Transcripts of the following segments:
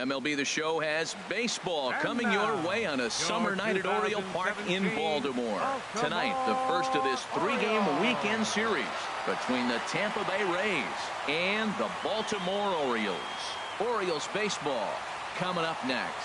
MLB The Show has baseball coming your way on a summer night at Oriole Park in Baltimore. Tonight, the first of this three-game weekend series between the Tampa Bay Rays and the Baltimore Orioles. Orioles baseball coming up next.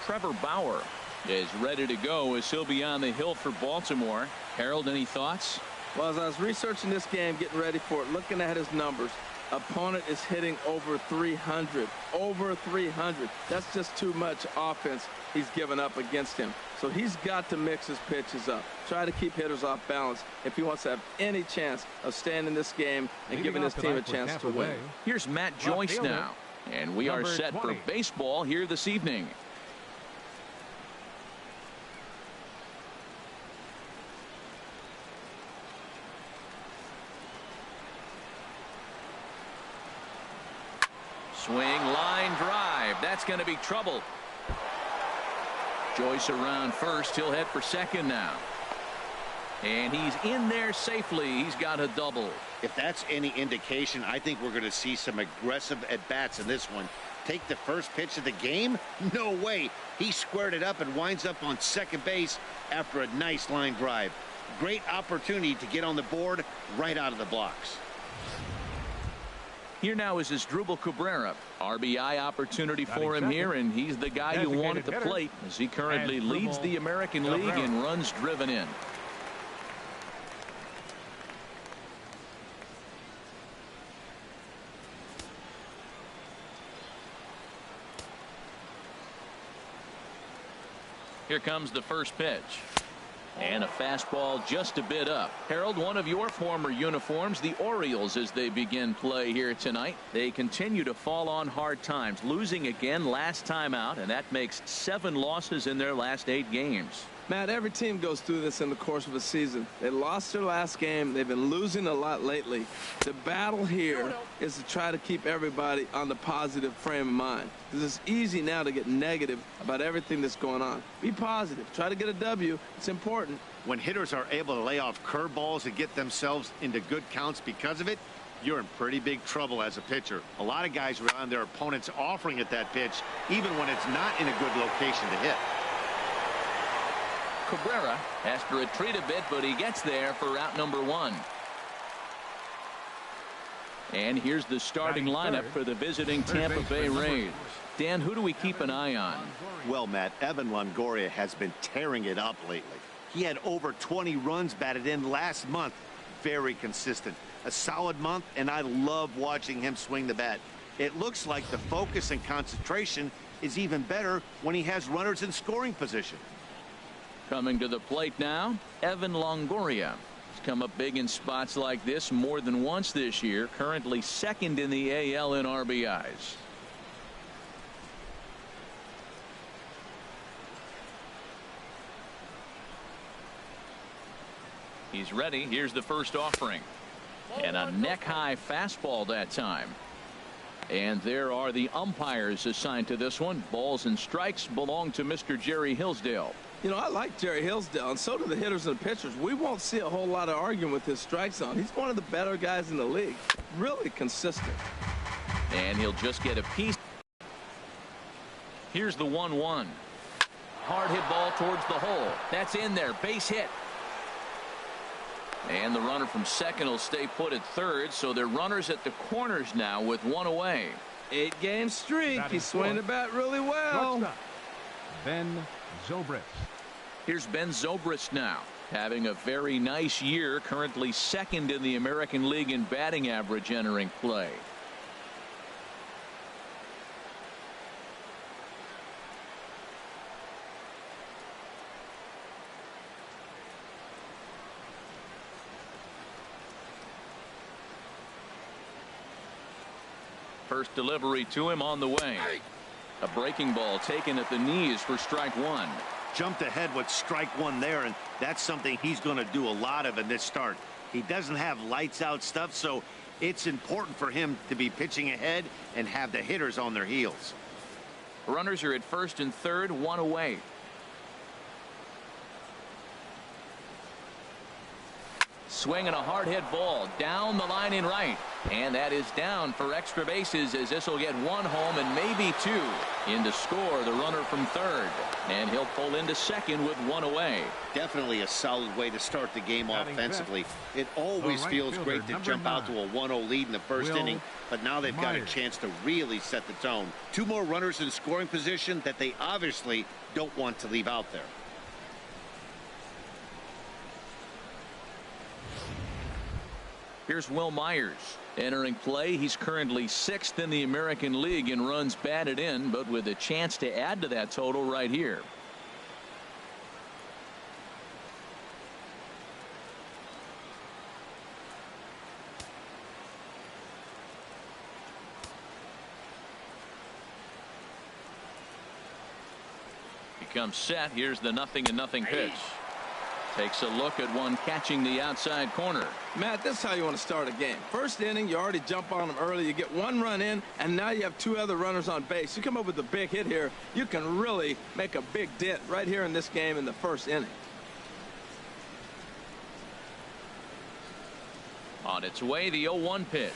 Trevor Bauer is ready to go as he'll be on the hill for Baltimore. Harold, any thoughts? Well, as I was researching this game, getting ready for it, looking at his numbers, opponent is hitting over 300. Over 300. That's just too much offense he's given up against him. So he's got to mix his pitches up. Try to keep hitters off balance if he wants to have any chance of staying in this game and giving his team a chance to win. Here's Matt Joyce now, and we are set for baseball here this evening. Swing, line drive. That's going to be trouble. Joyce around first. He'll head for second now. And he's in there safely. He's got a double. If that's any indication, I think we're going to see some aggressive at-bats in this one. Take the first pitch of the game? No way. He squared it up and winds up on second base after a nice line drive. Great opportunity to get on the board right out of the blocks. Here now is Asdrubal Cabrera. RBI opportunity for him here, and he's the guy you want at the plate as he currently leads the American League in runs driven in. Here comes the first pitch. And a fastball just a bit up. Harold, one of your former uniforms, the Orioles, as they begin play here tonight. They continue to fall on hard times, losing again last time out, and that makes 7 losses in their last 8 games. Matt, every team goes through this in the course of a season. They lost their last game. They've been losing a lot lately. The battle here is to try to keep everybody on the positive frame of mind. Because it's easy now to get negative about everything that's going on. Be positive. Try to get a W. It's important. When hitters are able to lay off curveballs and get themselves into good counts because of it, you're in pretty big trouble as a pitcher. A lot of guys rely on their opponents offering at that pitch, even when it's not in a good location to hit. Cabrera has to retreat a bit, but he gets there for out number 1. And here's the starting lineup for the visiting Tampa Bay Rays. Dan, who do we keep an eye on? Well, Matt, Evan Longoria has been tearing it up lately. He had over 20 runs batted in last month. Very consistent. A solid month, and I love watching him swing the bat. It looks like the focus and concentration is even better when he has runners in scoring position. Coming to the plate now, Evan Longoria. He's come up big in spots like this more than once this year. Currently second in the AL in RBIs. He's ready. Here's the first offering. And a neck-high fastball that time. And there are the umpires assigned to this one. Balls and strikes belong to Mr. Jerry Hillsdale. You know, I like Jerry Hillsdale, and so do the hitters and the pitchers. We won't see a whole lot of arguing with his strike zone. He's one of the better guys in the league. Really consistent. And he'll just get a piece. Here's the 1-1. Hard hit ball towards the hole. That's in there. Base hit. And the runner from second will stay put at third, so they're runners at the corners now with 1 away. 8-game streak. He's swinging the bat really well. Ben Zobrist. Here's Ben Zobrist now, having a very nice year, currently second in the American League in batting average entering play. First delivery to him on the way. A breaking ball taken at the knees for strike 1. Jumped ahead with strike 1 there, and that's something he's going to do a lot of in this start. He doesn't have lights out stuff, so it's important for him to be pitching ahead and have the hitters on their heels. Runners are at first and third, 1 away. Swinging a hard hit ball down the line in right. And that is down for extra bases, as this will get one home and maybe two. In to score the runner from third. And he'll pull into second with one away. Definitely a solid way to start the game offensively. It always feels great to jump out to a 1-0 lead in the first inning, but now they've got a chance to really set the tone. Two more runners in scoring position that they obviously don't want to leave out there. Here's Will Myers entering play. He's currently 6th in the American League in runs batted in, but with a chance to add to that total right here. He comes set. Here's the 0-0 pitch. Takes a look at one catching the outside corner. Matt, this is how you want to start a game. First inning, you already jump on them early. You get one run in, and now you have two other runners on base. You come up with a big hit here, you can really make a big dent right here in this game in the first inning. On its way, the 0-1 pitch.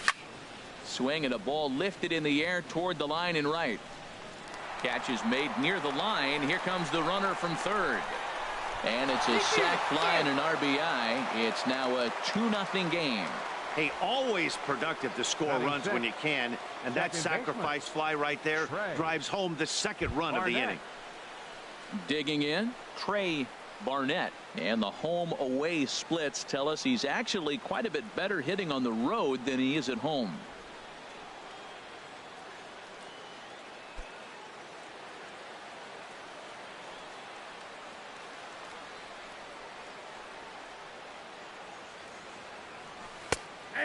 Swing and a ball lifted in the air toward the line in right. Catch is made near the line. Here comes the runner from third. And it's a sac fly and an RBI. It's now a 2-0 game. Hey, always productive to score runs when you can, and that sacrifice fly right there drives home the second run of the inning. Digging in, Trey Barnett. And the home away splits tell us he's actually quite a bit better hitting on the road than he is at home.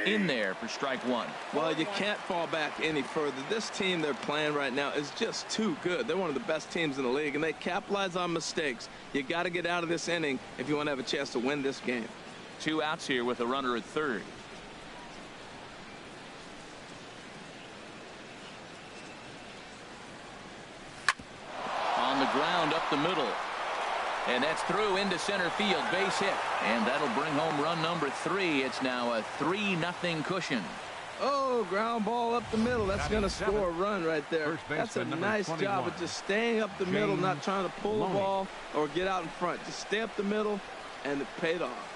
In there for strike one. Well, you can't fall back any further. This team they're playing right now is just too good. They're one of the best teams in the league, and they capitalize on mistakes. You got to get out of this inning if you want to have a chance to win this game. 2 outs here with a runner at third. On the ground up the middle. And that's through into center field, base hit, and that'll bring home run number 3. It's now a 3-0 cushion. Oh, ground ball up the middle. That's going to score a run right there. That's a nice job of just staying up the middle, not trying to pull the ball or get out in front. Just stay up the middle, and it paid off.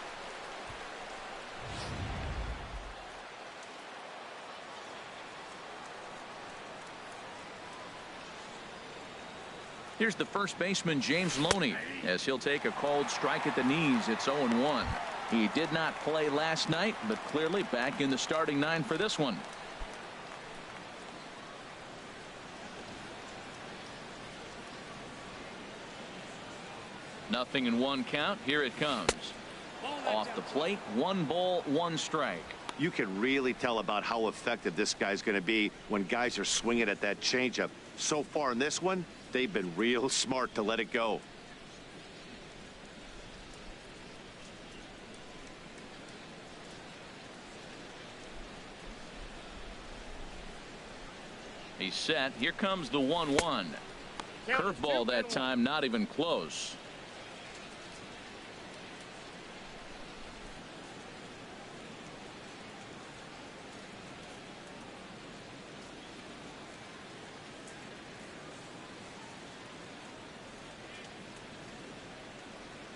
Here's the first baseman, James Loney, as he'll take a called strike at the knees. It's 0-1. He did not play last night, but clearly back in the starting 9 for this one. Nothing in 1 count. Here it comes. Off the plate, 1 ball, 1 strike. You can really tell about how effective this guy's going to be when guys are swinging at that changeup. So far in this one, they've been real smart to let it go. He's set. Here comes the 1-1. Curveball that time, not even close.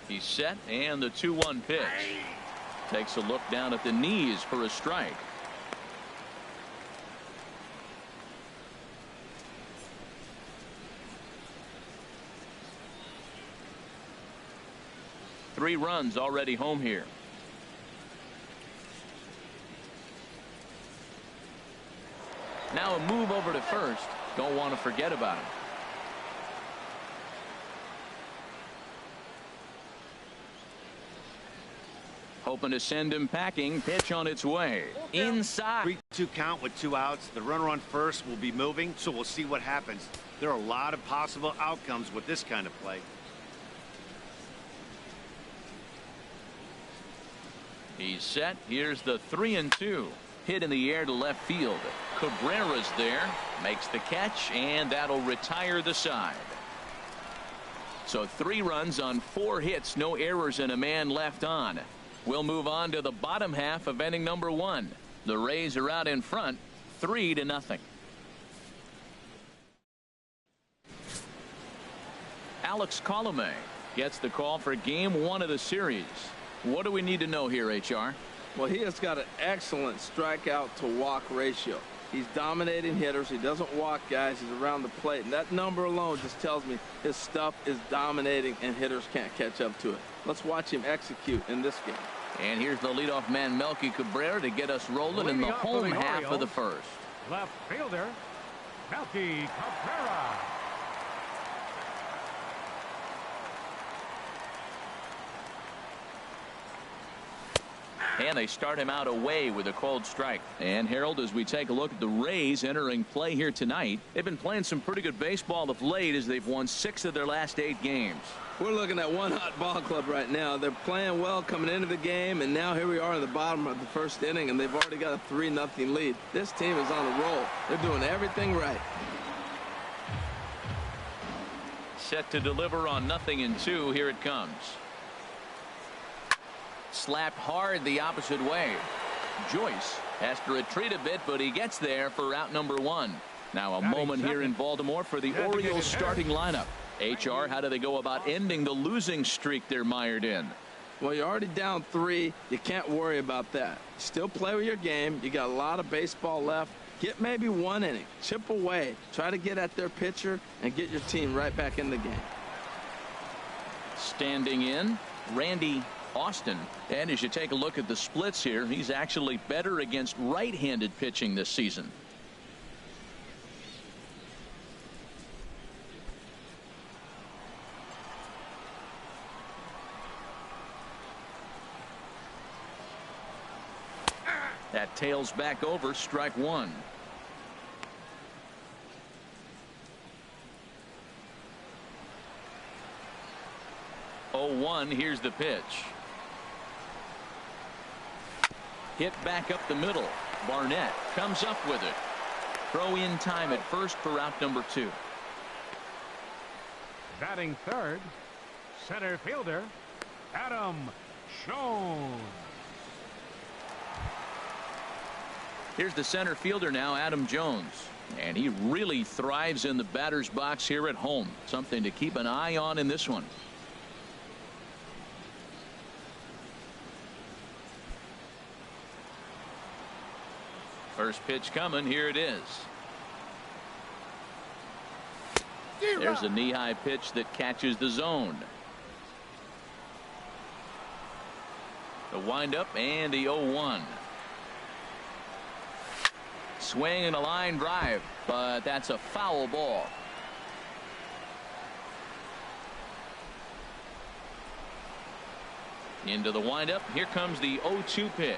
He's set, and the 2-1 pitch. Takes a look down at the knees for a strike. Three runs already home here. Now a move over to first. Don't want to forget about it. Hoping to send him packing. Pitch on its way. Inside. 3-2 count with 2 outs. The runner on first will be moving, so we'll see what happens. There are a lot of possible outcomes with this kind of play. He's set. Here's the 3-2. Hit in the air to left field. Cabrera's there. Makes the catch, and that'll retire the side. So 3 runs on 4 hits. No errors and a man left on. We'll move on to the bottom half of inning number 1. The Rays are out in front 3-0. Alex Colomé gets the call for game 1 of the series. What do we need to know here, HR? Well, he has got an excellent strikeout to walk ratio. He's dominating hitters. He doesn't walk guys. He's around the plate. And that number alone just tells me his stuff is dominating and hitters can't catch up to it. Let's watch him execute in this game. And here's the leadoff man, Melky Cabrera, to get us rolling in the home half of the first. Left fielder, Melky Cabrera. And they start him out away with a cold strike. And Harold, as we take a look at the Rays entering play here tonight, they've been playing some pretty good baseball of late as they've won 6 of their last 8 games. We're looking at one hot ball club right now. They're playing well coming into the game, and now here we are in the bottom of the first inning, and they've already got a 3-0 lead. This team is on a roll. They're doing everything right. Set to deliver on 0-2. Here it comes. Slapped hard the opposite way. Joyce has to retreat a bit, but he gets there for out number 1. Now a moment here in Baltimore for the Orioles starting lineup. HR, how do they go about ending the losing streak they're mired in? Well, you're already down 3. You can't worry about that. Still play with your game. You got a lot of baseball left. Get maybe 1 inning. Chip away. Try to get at their pitcher and get your team right back in the game. Standing in, Randy Austin. And as you take a look at the splits here, he's actually better against right-handed pitching this season. That tails back over, strike 1. Oh, 1. Here's the pitch. Hit back up the middle. Barnett comes up with it. Throw in time at first for out number 2. Batting third, center fielder, Adam Jones. Here's the center fielder now, Adam Jones. And he really thrives in the batter's box here at home. Something to keep an eye on in this one. First pitch coming. Here it is. There's a knee-high pitch that catches the zone. The windup and the 0-1. Swing and a line drive, but that's a foul ball. Into the windup. Here comes the 0-2 pitch.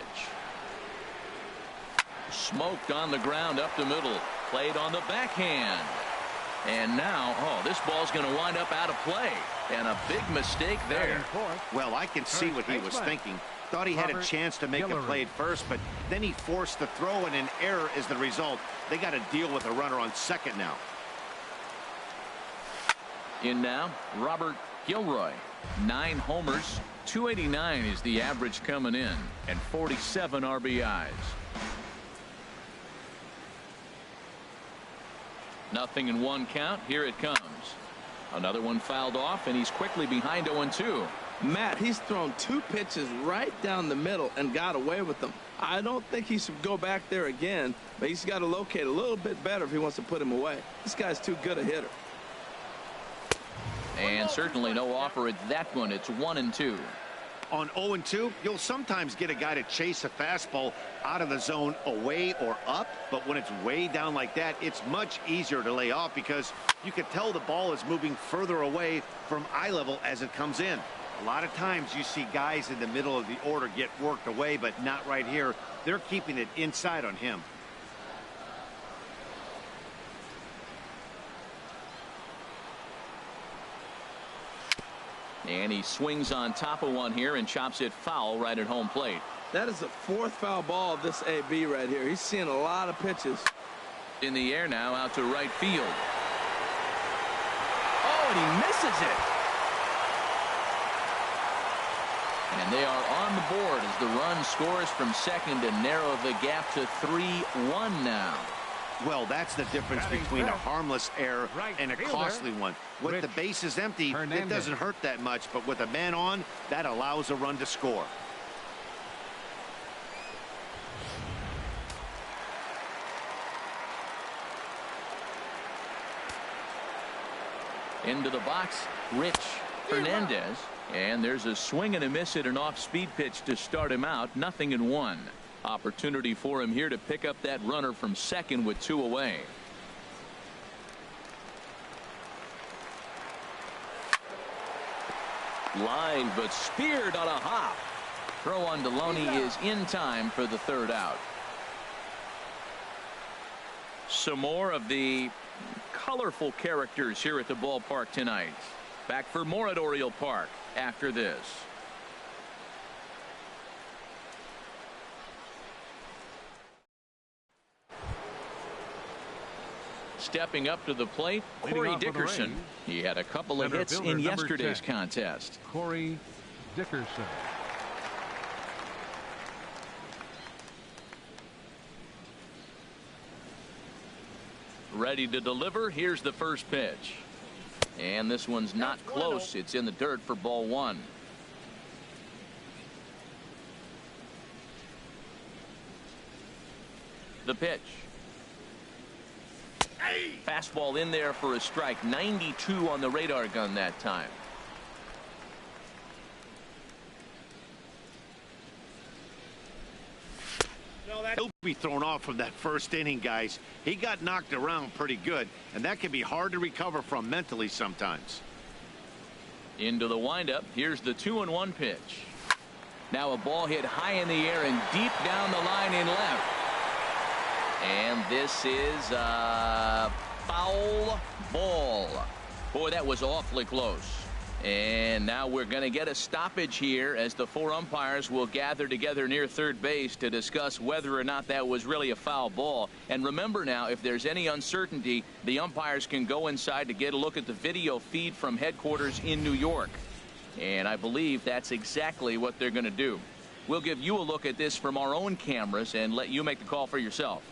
Smoked on the ground up the middle. Played on the backhand. And now, this ball's going to wind up out of play. And a big mistake there. Well, I can see what he was thinking. Thought he had a chance to make a play at first, but then he forced the throw, and an error is the result. They got to deal with a runner on second now. In now, Robert Gilroy. 9 homers, 289 is the average coming in, and 47 RBIs. 0-1 count. Here it comes. Another one fouled off, and he's quickly behind 0-2. Matt, he's thrown 2 pitches right down the middle and got away with them. I don't think he should go back there again, but he's got to locate a little bit better if he wants to put him away. This guy's too good a hitter. And certainly no offer at that one. It's 1-2. On 0-2, you'll sometimes get a guy to chase a fastball out of the zone away or up, but when it's way down like that, it's much easier to lay off because you can tell the ball is moving further away from eye level as it comes in. A lot of times you see guys in the middle of the order get worked away, but not right here. They're keeping it inside on him. And he swings on top of one here and chops it foul right at home plate. That is the 4th foul ball of this AB right here. He's seeing a lot of pitches. In the air now, out to right field. Oh, and he misses it. And they are on the board as the run scores from second to narrow the gap to 3-1 now. Well, that's the difference between a harmless error and a costly one. With the bases empty, it doesn't hurt that much, but with a man on, that allows a run to score. Into the box, Rich Hernandez. And there's a swing and a miss at an off-speed pitch to start him out. 0-1. Opportunity for him here to pick up that runner from second with 2 away. Line, but speared on a hop. Throw on Deloney is in time for the 3rd out. Some more of the colorful characters here at the ballpark tonight. Back for more at Oriole Park after this. Stepping up to the plate, Corey Dickerson. He had a couple of hits in yesterday's contest. Corey Dickerson. Ready to deliver. Here's the first pitch. And this one's not close. It's in the dirt for ball 1. The pitch. Fastball in there for a strike. 92 on the radar gun that time. He'll be thrown off from that first inning, guys. He got knocked around pretty good, and that can be hard to recover from mentally sometimes. Into the windup. Here's the 2-1 pitch. Now a ball hit high in the air and deep down the line in left. And this is a foul ball. Boy, that was awfully close. And now we're going to get a stoppage here as the 4 umpires will gather together near third base to discuss whether or not that was really a foul ball. And remember now, if there's any uncertainty, the umpires can go inside to get a look at the video feed from headquarters in New York. And I believe that's exactly what they're going to do. We'll give you a look at this from our own cameras and let you make the call for yourself.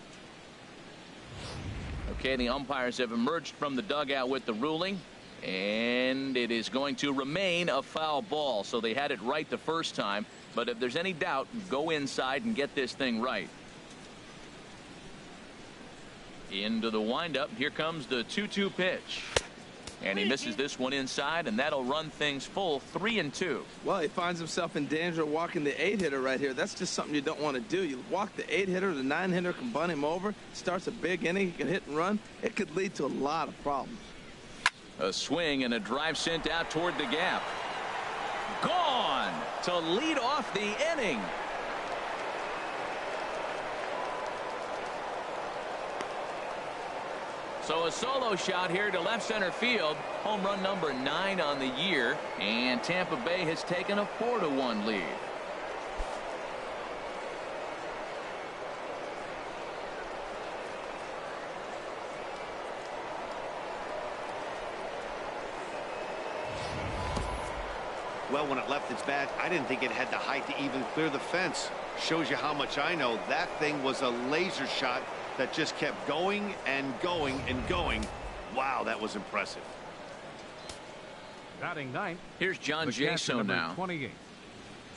Okay, the umpires have emerged from the dugout with the ruling. And it is going to remain a foul ball. So they had it right the first time. But if there's any doubt, go inside and get this thing right. Into the windup. Here comes the 2-2 pitch. And he misses this one inside, and that'll run things full 3-2. Well, he finds himself in danger of walking the 8-hitter right here. That's just something you don't want to do. You walk the 8-hitter, the 9-hitter can bunt him over. Starts a big inning. He can hit and run. It could lead to a lot of problems. A swing and a drive sent out toward the gap. Gone to lead off the inning. So a solo shot here to left center field. Home run number 9 on the year. And Tampa Bay has taken a 4-1 lead. Well, when it left its bat, I didn't think it had the height to even clear the fence. Shows you how much I know. That thing was a laser shot that just kept going and going and going. Wow, that was impressive. Batting 9th. Here's John Jaso now. 28.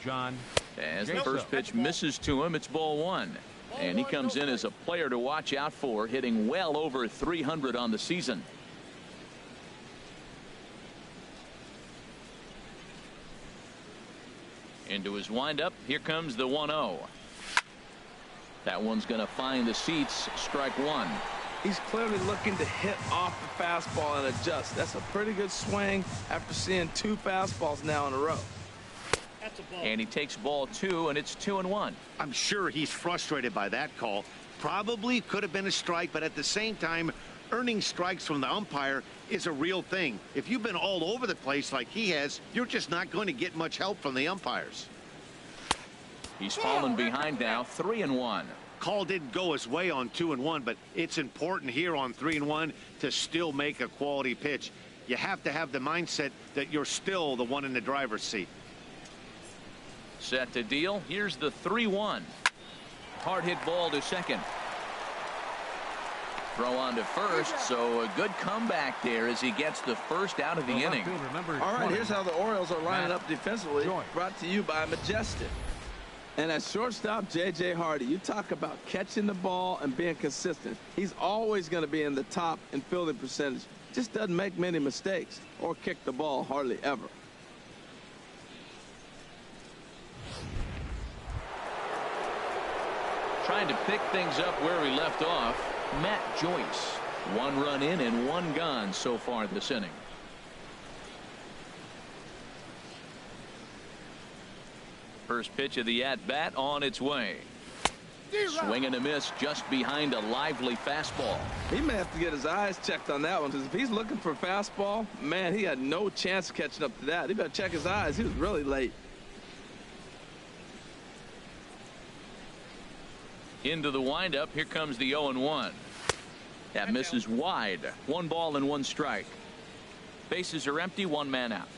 John. As the first pitch misses to him, it's ball 1. And he comes in as a player to watch out for, hitting well over 300 on the season. Into his windup. Here comes the 1-0. That one's going to find the seats. Strike 1. He's clearly looking to hit off the fastball and adjust. That's a pretty good swing after seeing 2 fastballs now in a row. And he takes ball 2, and it's 2-1. I'm sure he's frustrated by that call. Probably could have been a strike, but at the same time, earning strikes from the umpire is a real thing. If you've been all over the place like he has, you're just not going to get much help from the umpires. He's fallen behind now. 3-1. Call didn't go his way on 2-1, but it's important here on 3-1 to still make a quality pitch. You have to have the mindset that you're still the one in the driver's seat. Set to deal. Here's the 3-1. Hard hit ball to second. Throw on to first, so a good comeback there as he gets the first out of the inning. All right, here's how the Orioles are lining up defensively. Brought to you by Majestic. And at shortstop, J.J. Hardy, you talk about catching the ball and being consistent. He's always going to be in the top in fielding percentage. Just doesn't make many mistakes or kick the ball hardly ever. Trying to pick things up where we left off, Matt Joyce. 1 run in and 1 gone so far this inning. First pitch of the at-bat on its way. Swing and a miss just behind a lively fastball. He may have to get his eyes checked on that one, because if he's looking for a fastball, man, he had no chance of catching up to that. He better check his eyes. He was really late. Into the windup. Here comes the 0-1. That misses wide. 1 ball and 1 strike. Bases are empty. 1 man out.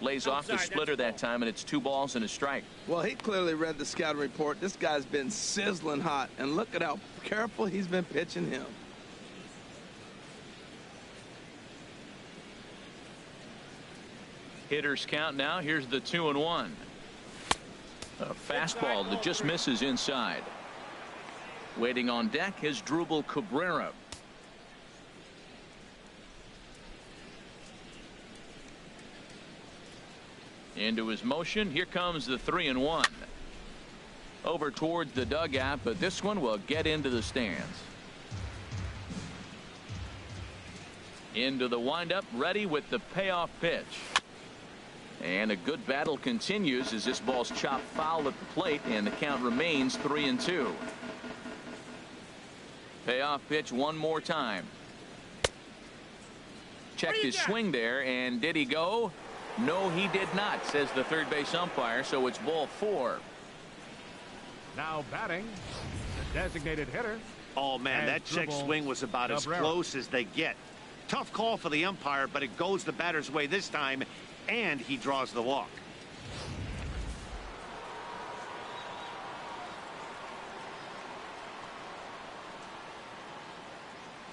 Lays off the splitter that time, and it's 2 balls and a strike. Well, he clearly read the scouting report. This guy's been sizzling hot, and look at how careful he's been pitching him. Hitters count now. Here's the 2-1. A fastball that just misses inside. Waiting on deck is Drupal Cabrera. Into his motion. Here comes the 3-1. Over towards the dugout, but this one will get into the stands. Into the windup, ready with the payoff pitch. And a good battle continues as this ball's chopped foul at the plate, and the count remains 3-2. Payoff pitch one more time. Checked his swing there, and did he go? No, he did not, says the third base umpire, so it's ball 4. Now batting, the designated hitter. Oh, man, that check swing was about as close as they get. Tough call for the umpire, but it goes the batter's way this time, and he draws the walk.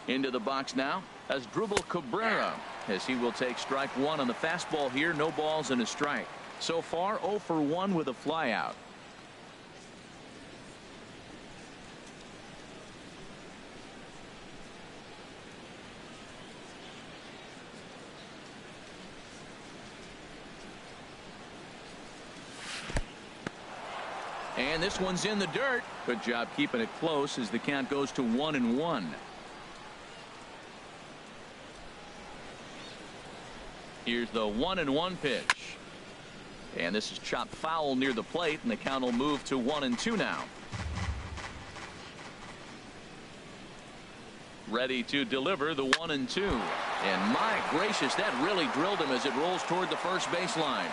Into the box now as Drupal Cabrera, as he will take strike 1 on the fastball here. No balls and a strike. So far 0 for 1 with a flyout. And this one's in the dirt. Good job keeping it close as the count goes to 1-1. Here's the 1-1 pitch. And this is chopped foul near the plate, and the count will move to 1-2 now. Ready to deliver the 1-2. And my gracious, that really drilled him as it rolls toward the first baseline.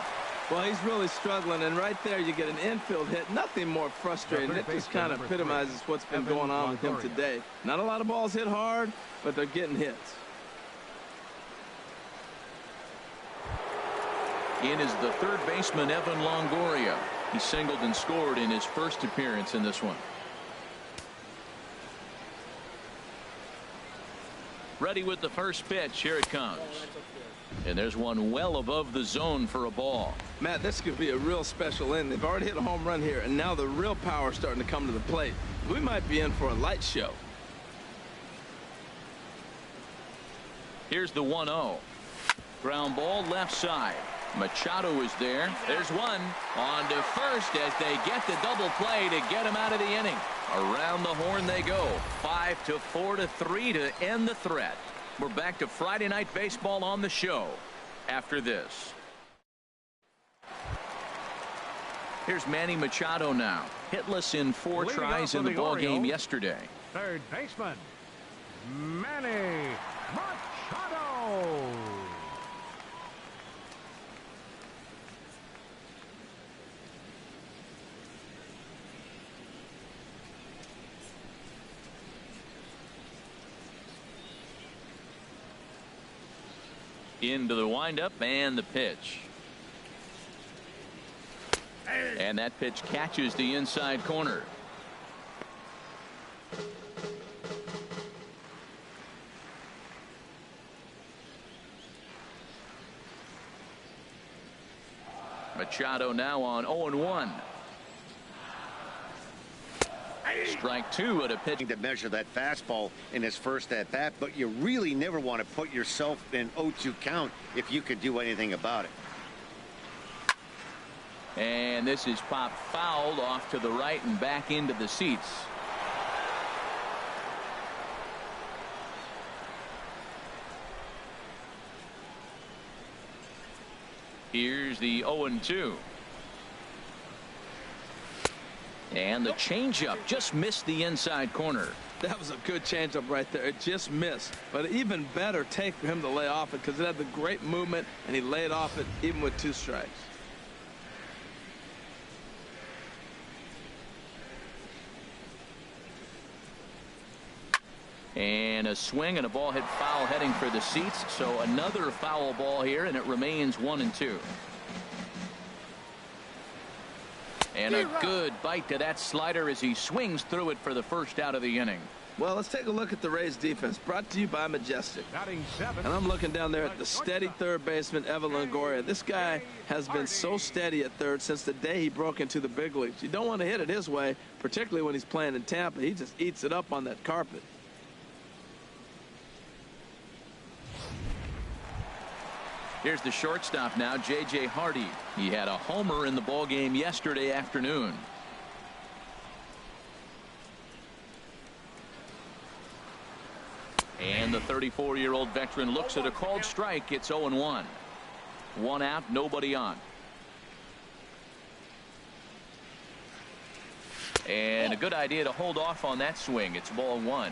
Well, he's really struggling, and right there you get an infield hit. Nothing more frustrating. It just kind of epitomizes what's been going on with him today. Not a lot of balls hit hard, but they're getting hits. In is the third baseman, Evan Longoria. He singled and scored in his first appearance in this one. Ready with the first pitch. Here it comes. And there's one well above the zone for a ball. Matt, this could be a real special inning. They've already hit a home run here, and now the real power is starting to come to the plate. We might be in for a light show. Here's the 1-0. Ground ball left side. Machado is there. There's one. On to first as they get the double play to get him out of the inning. Around the horn they go. 5-4-3 to end the threat. We're back to Friday Night Baseball on the show after this. Here's Manny Machado now. Hitless in 4 tries in the ball game yesterday. Third baseman, Manny Machado. Into the windup and the pitch. And that pitch catches the inside corner. Machado now on 0-1. Strike two at a pitch. To measure that fastball in his first at bat, but you really never want to put yourself in 0-2 count if you could do anything about it. And this is popped fouled off to the right and back into the seats. Here's the 0-2. And the changeup just missed the inside corner. That was a good changeup right there. It just missed. But even better take for him to lay off it because it had the great movement and he laid off it even with 2 strikes. And a swing and a ball hit foul heading for the seats. So another foul ball here, and it remains 1-2. And a good bite to that slider as he swings through it for the first out of the inning. Well, let's take a look at the Rays defense, brought to you by Majestic. And I'm looking down there at the steady third baseman, Evan Longoria. This guy has been so steady at third since the day he broke into the big leagues. You don't want to hit it his way, particularly when he's playing in Tampa. He just eats it up on that carpet. Here's the shortstop now, J.J. Hardy. He had a homer in the ballgame yesterday afternoon. And the 34-year-old veteran looks at a called strike. It's 0-1. 1 out, nobody on. And a good idea to hold off on that swing. It's ball 1.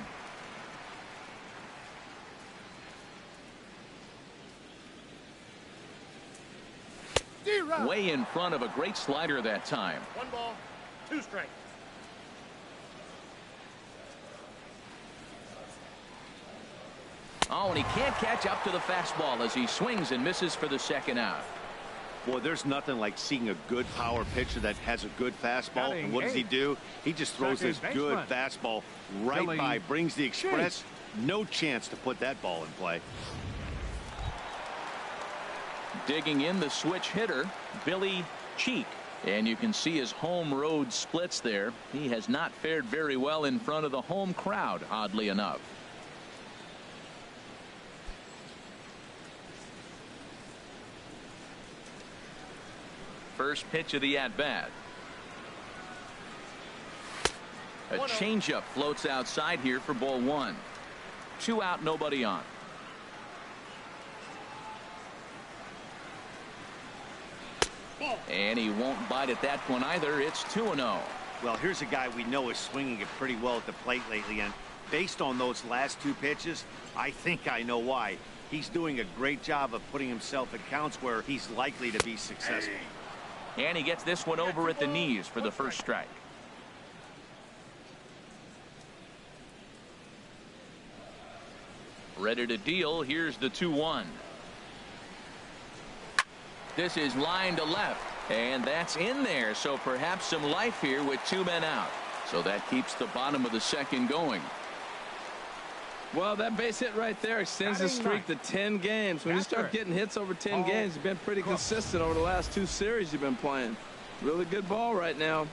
Way in front of a great slider that time. 1 ball, 2 strikes. Oh, and he can't catch up to the fastball as he swings and misses for the second out. Boy, there's nothing like seeing a good power pitcher that has a good fastball. And what does he do? He just throws this good fastball right by, brings the express. No chance to put that ball in play. Digging in the switch hitter, Billy Cheek. And you can see his home road splits there. He has not fared very well in front of the home crowd, oddly enough. First pitch of the at-bat. A changeup floats outside here for ball 1. 2 out, nobody on. And he won't bite at that one either. It's 2-0. Well, here's a guy we know is swinging it pretty well at the plate lately, and based on those last 2 pitches, I think I know why. He's doing a great job of putting himself in counts where he's likely to be successful. And he gets this one over at the knees for the first strike. Ready to deal. Here's the 2-1. This is line to left, and that's in there. So perhaps some life here with 2 men out. So that keeps the bottom of the second going. Well, that base hit right there extends the streak to 10 games. When you start getting hits over 10 games, you've been pretty consistent over the last 2 series you've been playing. Really good ball right now.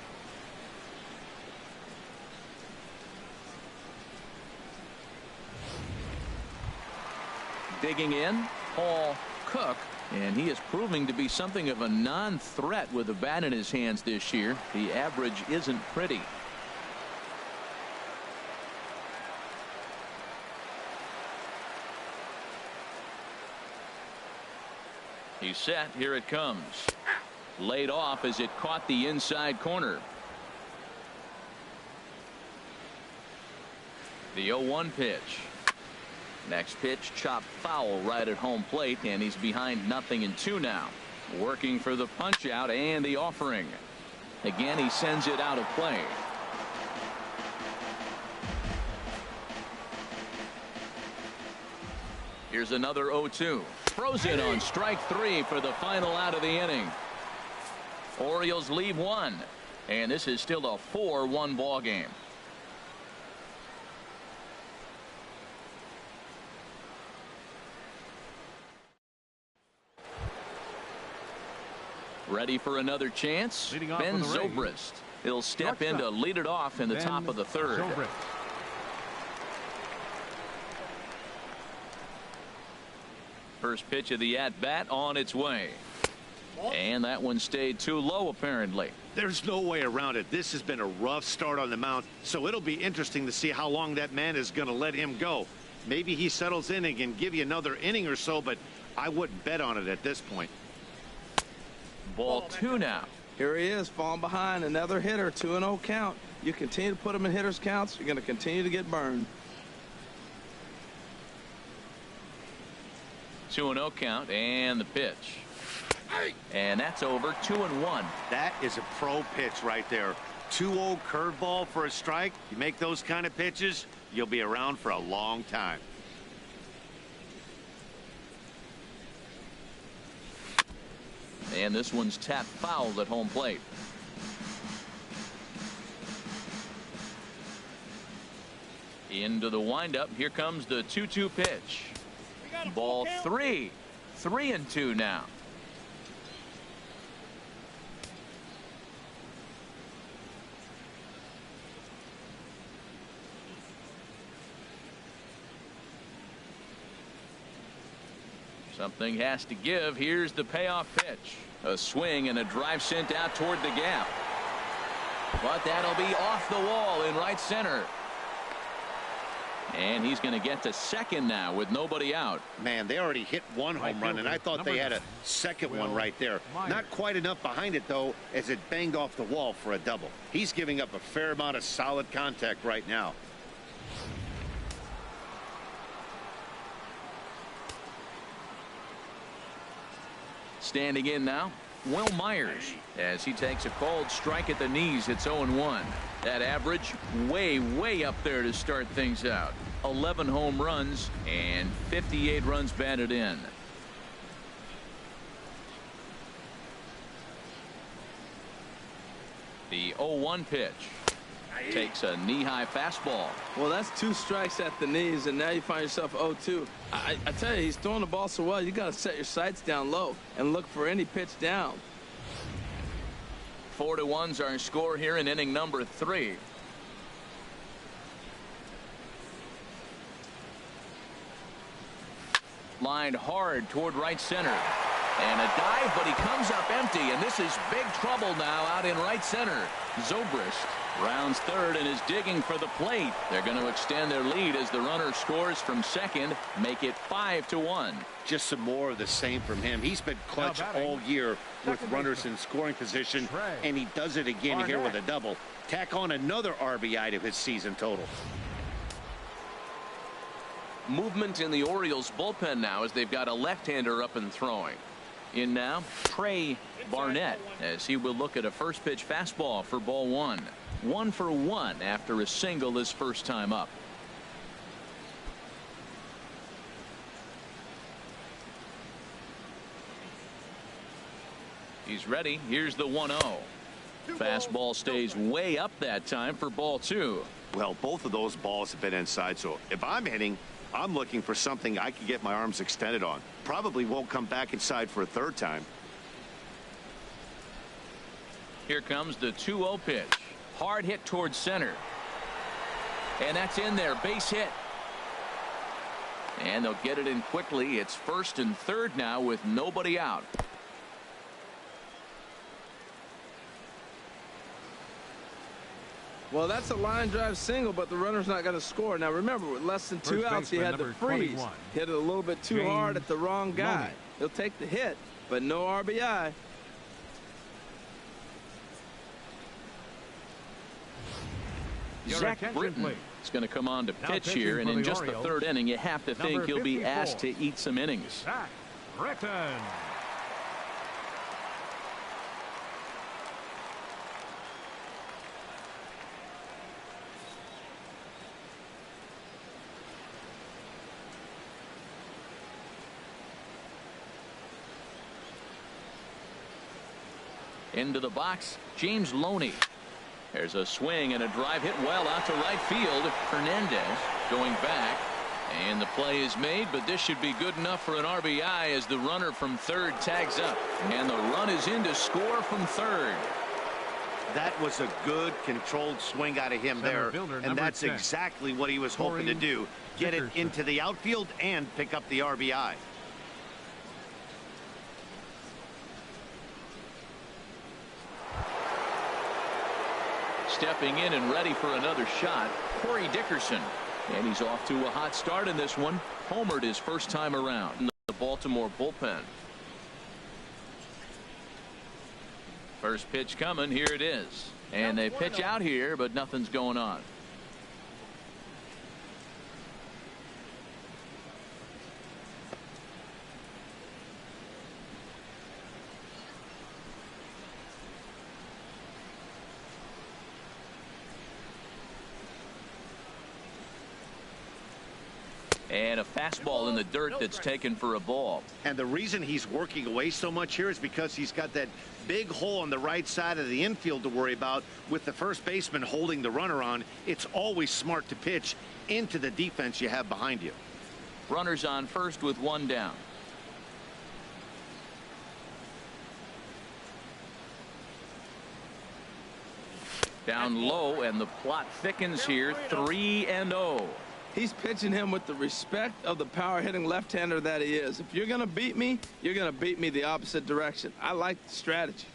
Digging in, Paul Cook. And he is proving to be something of a non-threat with a bat in his hands this year. The average isn't pretty. He's set. Here it comes. Laid off as it caught the inside corner. The 0-1 pitch. Next pitch, chopped foul right at home plate, and he's behind 0-2 now. Working for the punch out and the offering. Again, he sends it out of play. Here's another 0-2. Throws it on strike 3 for the final out of the inning. Orioles leave one, and this is still a 4-1 ball game. Ready for another chance? Ben Zobrist. He'll step in to lead it off in the top of the third. First pitch of the at-bat on its way. And that one stayed too low, apparently. There's no way around it. This has been a rough start on the mound, so it'll be interesting to see how long that man is going to let him go. Maybe he settles in and can give you another inning or so, but I wouldn't bet on it at this point. Ball 2 now. Here he is, falling behind, another hitter, 2-0 count. You continue to put him in hitters counts, you're going to continue to get burned. 2-0 count, and the pitch. And that's over. 2-1. That is a pro pitch right there. 2-0 curveball for a strike. You make those kind of pitches, you'll be around for a long time. And this one's tapped foul at home plate. Into the windup. Here comes the 2-2 pitch. Ball 3. 3-2 now. Something has to give. Here's the payoff pitch. A swing and a drive sent out toward the gap. But that'll be off the wall in right center. And he's going to get to second now with nobody out. Man, they already hit one home run, and I thought they had a second one right there. Not quite enough behind it, though, as it banged off the wall for a double. He's giving up a fair amount of solid contact right now. Standing in now, Will Myers, as he takes a called strike at the knees. It's 0-1. That average way up there to start things out. 11 home runs and 58 runs batted in. The 0-1 pitch. Takes a knee-high fastball. Well, that's 2 strikes at the knees, and now you find yourself 0-2. I tell you, he's throwing the ball so well, you got to set your sights down low and look for any pitch down. 4-1's our score here in inning number 3. Lined hard toward right center. And a dive, but he comes up empty, and this is big trouble now out in right center. Zobrist rounds third and is digging for the plate. They're going to extend their lead as the runner scores from second, make it 5-1. Just some more of the same from him. He's been clutch all year with runners in scoring position, and he does it again here with a double. Tack on another RBI to his season total. Movement in the Orioles bullpen now as they've got a left-hander up and throwing. In now, Trey Barnett, as he will look at a first pitch fastball for ball 1. 1 for 1 after a single his first time up. He's ready. Here's the 1-0. Fastball stays way up that time for ball 2. Well, both of those balls have been inside, so if I'm hitting, I'm looking for something I can get my arms extended on. Probably won't come back inside for a third time. Here comes the 2-0 pitch. Hard hit towards center. And that's in there. Base hit. And they'll get it in quickly. It's first and third now with nobody out. Well, that's a line drive single, but the runner's not going to score. Now, remember, with less than 2 outs, he had to freeze. Hit it a little bit too hard at the wrong guy. He'll take the hit, but no RBI. Zach Britton is going to come on to pitch here, and in just the third inning, you have to think he'll be asked to eat some innings. Zach Britton. Into the box, James Loney. There's a swing and a drive hit well out to right field. Hernandez going back. And the play is made, but this should be good enough for an RBI as the runner from third tags up. And the run is in to score from third. That was a good controlled swing out of him there, and that's exactly what he was hoping to do. Get it into the outfield and pick up the RBI. Stepping in and ready for another shot, Corey Dickerson. And he's off to a hot start in this one. Homered his first time around in the Baltimore bullpen. First pitch coming. Here it is. And they pitch out here, but nothing's going on. And a fastball in the dirt that's taken for a ball. And the reason he's working away so much here is because he's got that big hole on the right side of the infield to worry about. With the first baseman holding the runner on, it's always smart to pitch into the defense you have behind you. Runners on first with one down. Down low, and the plot thickens here. 3-0. He's pitching him with the respect of the power-hitting left-hander that he is. If you're going to beat me, you're going to beat me the opposite direction. I like the strategy.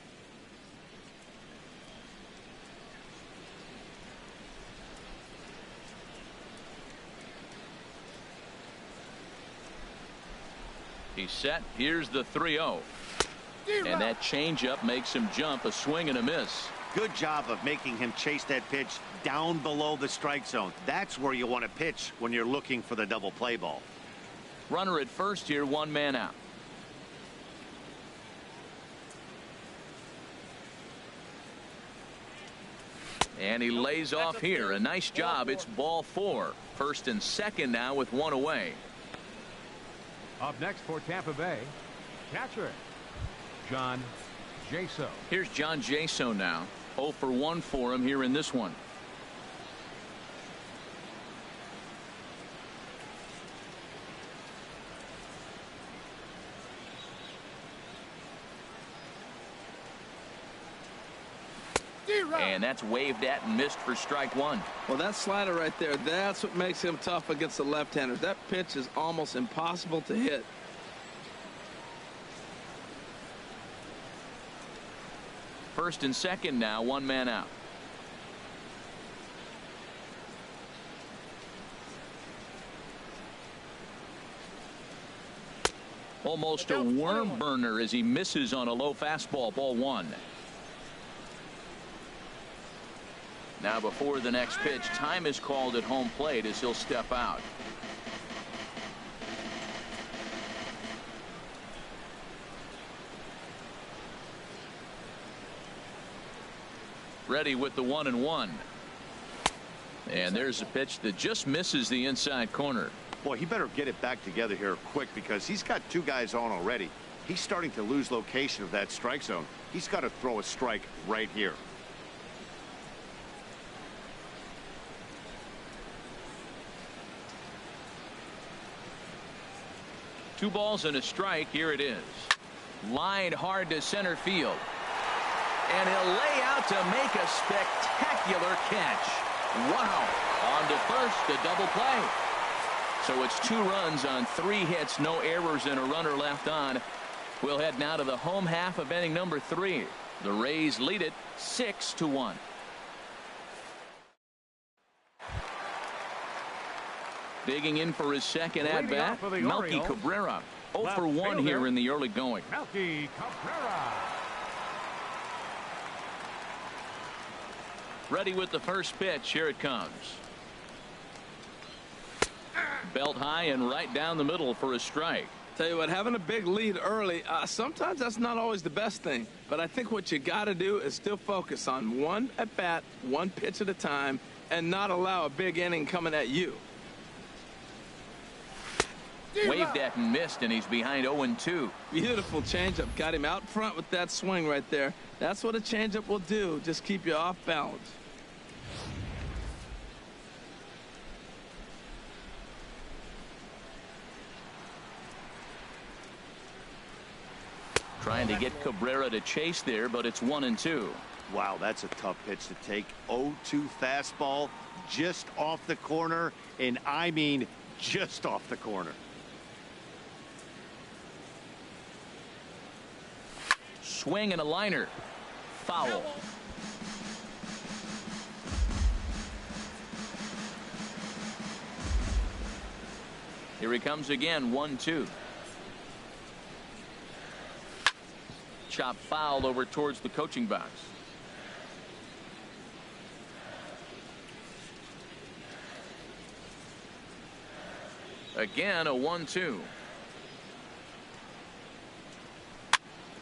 He's set. Here's the 3-0. And that changeup makes him jump. A swing and a miss. Good job of making him chase that pitch down below the strike zone. That's where you want to pitch when you're looking for the double play ball. Runner at first here, one man out. And he lays off here. A nice job. It's ball 4. First and second now with one away. Up next for Tampa Bay, catcher John Jaso. Here's John Jaso now. 0 for 1 for him here in this one. And that's waved at and missed for strike one. Well, that slider right there, that's what makes him tough against the left-handers. That pitch is almost impossible to hit. First and second now, one man out. Almost a worm burner as he misses on a low fastball. Ball 1. Now before the next pitch, time is called at home plate as he'll step out. Ready with the 1-1. And there's a pitch that just misses the inside corner. Boy, he better get it back together here quick because he's got 2 guys on already. He's starting to lose location of that strike zone. He's got to throw a strike right here. Two balls and a strike. Here it is. Lined hard to center field. And he'll lay out to make a spectacular catch. Wow. On to first, a double play. So it's 2 runs on 3 hits, no errors, and a runner left on. We'll head now to the home half of inning number 3. The Rays lead it 6-1. Digging in for his second at-bat, Melky Cabrera. 0 for 1 here in the early going. Melky Cabrera. Ready with the first pitch. Here it comes. Belt high and right down the middle for a strike. Tell you what, having a big lead early, sometimes that's not always the best thing. But I think what you got to do is still focus on one at-bat, one pitch at a time, and not allow a big inning coming at you. Waved at and missed, and he's behind 0-2. Beautiful changeup. Got him out front with that swing right there. That's what a changeup will do. Just keep you off balance. Trying to get Cabrera to chase there, but it's 1-2. Wow, that's a tough pitch to take. 0-2 fastball just off the corner, and I mean just off the corner. Swing and a liner. Foul. Here he comes again, 1-2. Chop foul over towards the coaching box. Again, a 1-2.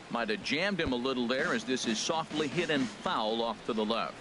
Might have jammed him a little there, as this is softly hit and foul off to the left.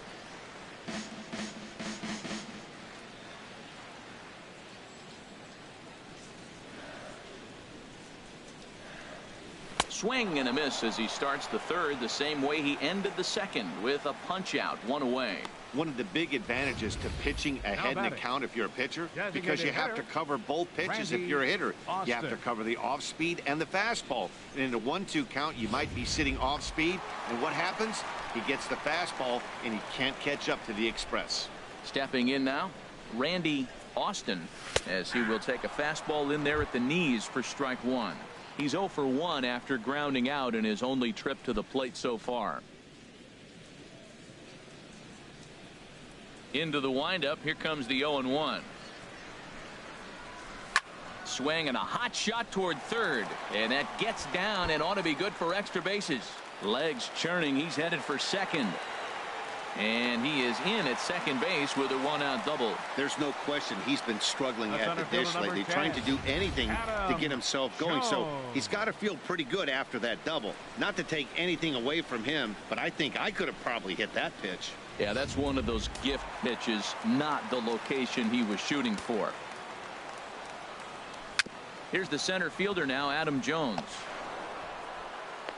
Swing and a miss as he starts the third the same way he ended the second, with a punch out, one away. One of the big advantages to pitching ahead in the count if you're a pitcher, because you have to cover both pitches if you're a hitter. You have to cover the off speed and the fastball. And in a 1-2 count, you might be sitting off speed, and what happens? He gets the fastball and he can't catch up to the express. Stepping in now, Randy Austin, as he will take a fastball in there at the knees for strike one. He's 0 for 1 after grounding out in his only trip to the plate so far. Into the windup. Here comes the 0-1. Swing and a hot shot toward third, and that gets down and ought to be good for extra bases. Legs churning. He's headed for second, and he is in at second base with a one-out double. There's no question he's been struggling at the dish lately, trying to do anything to get himself going. So he's got to feel pretty good after that double. Not to take anything away from him, but I think I could have probably hit that pitch. Yeah, that's one of those gift pitches, not the location he was shooting for. Here's the center fielder now, Adam Jones.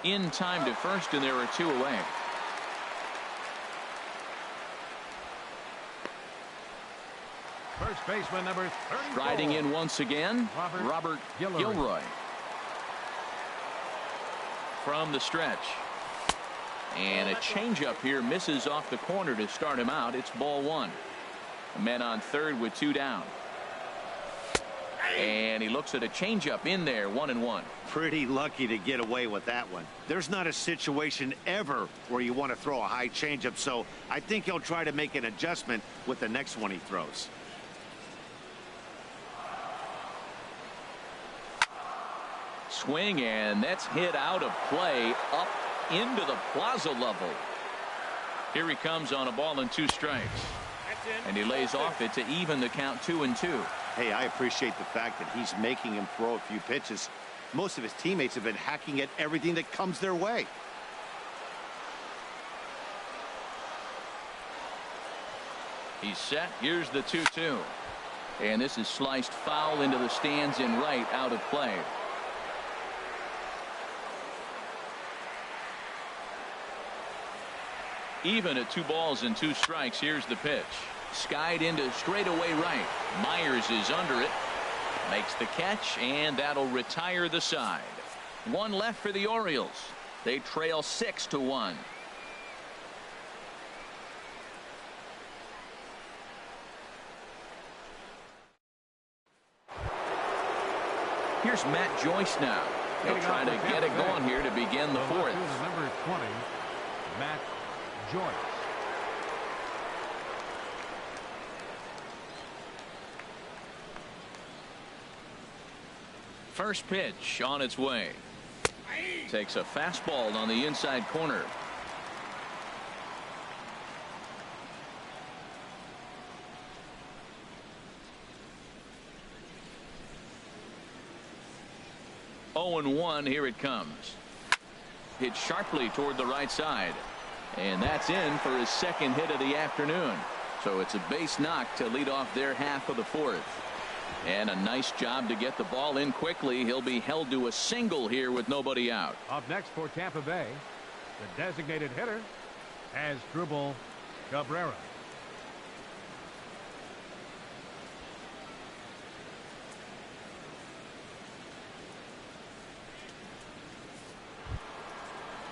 In time to first, and there are two away. First baseman number 34. Riding in once again, Robert Gilroy. From the stretch. And a changeup here misses off the corner to start him out. It's ball one. A man on third with two down. And he looks at a changeup in there, 1-1. Pretty lucky to get away with that one. There's not a situation ever where you want to throw a high changeup, so I think he'll try to make an adjustment with the next one he throws. Swing, and that's hit out of play up into the plaza level. Here he comes on a ball and two strikes. And he lays off it to even the count 2-2. Hey, I appreciate the fact that he's making him throw a few pitches. Most of his teammates have been hacking at everything that comes their way. He's set. Here's the 2-2. And this is sliced foul into the stands in right, out of play. Even at 2 balls and 2 strikes. Here's the pitch. Skied into straightaway right. Myers is under it. Makes the catch, and that'll retire the side. One left for the Orioles. They trail 6-1. Here's Matt Joyce now. He'll try to get it going here to begin the fourth. Number 20, Matt Joyce. First pitch on its way. Takes a fastball on the inside corner. Oh, 0-1. Here it comes. Hit sharply toward the right side. And that's in for his second hit of the afternoon. So it's a base knock to lead off their half of the fourth. And a nice job to get the ball in quickly. He'll be held to a single here with nobody out. Up next for Tampa Bay, the designated hitter, Asdrubal Cabrera.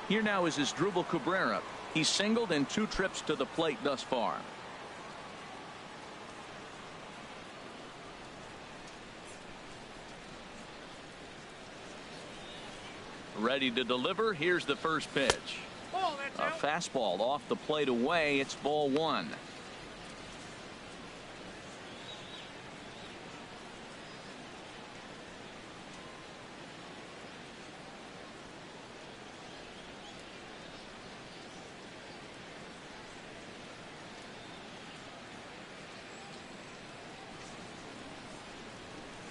Here now is Asdrubal Cabrera. He's singled in 2 trips to the plate thus far. Ready to deliver. Here's the first pitch. A fastball off the plate away. It's ball 1.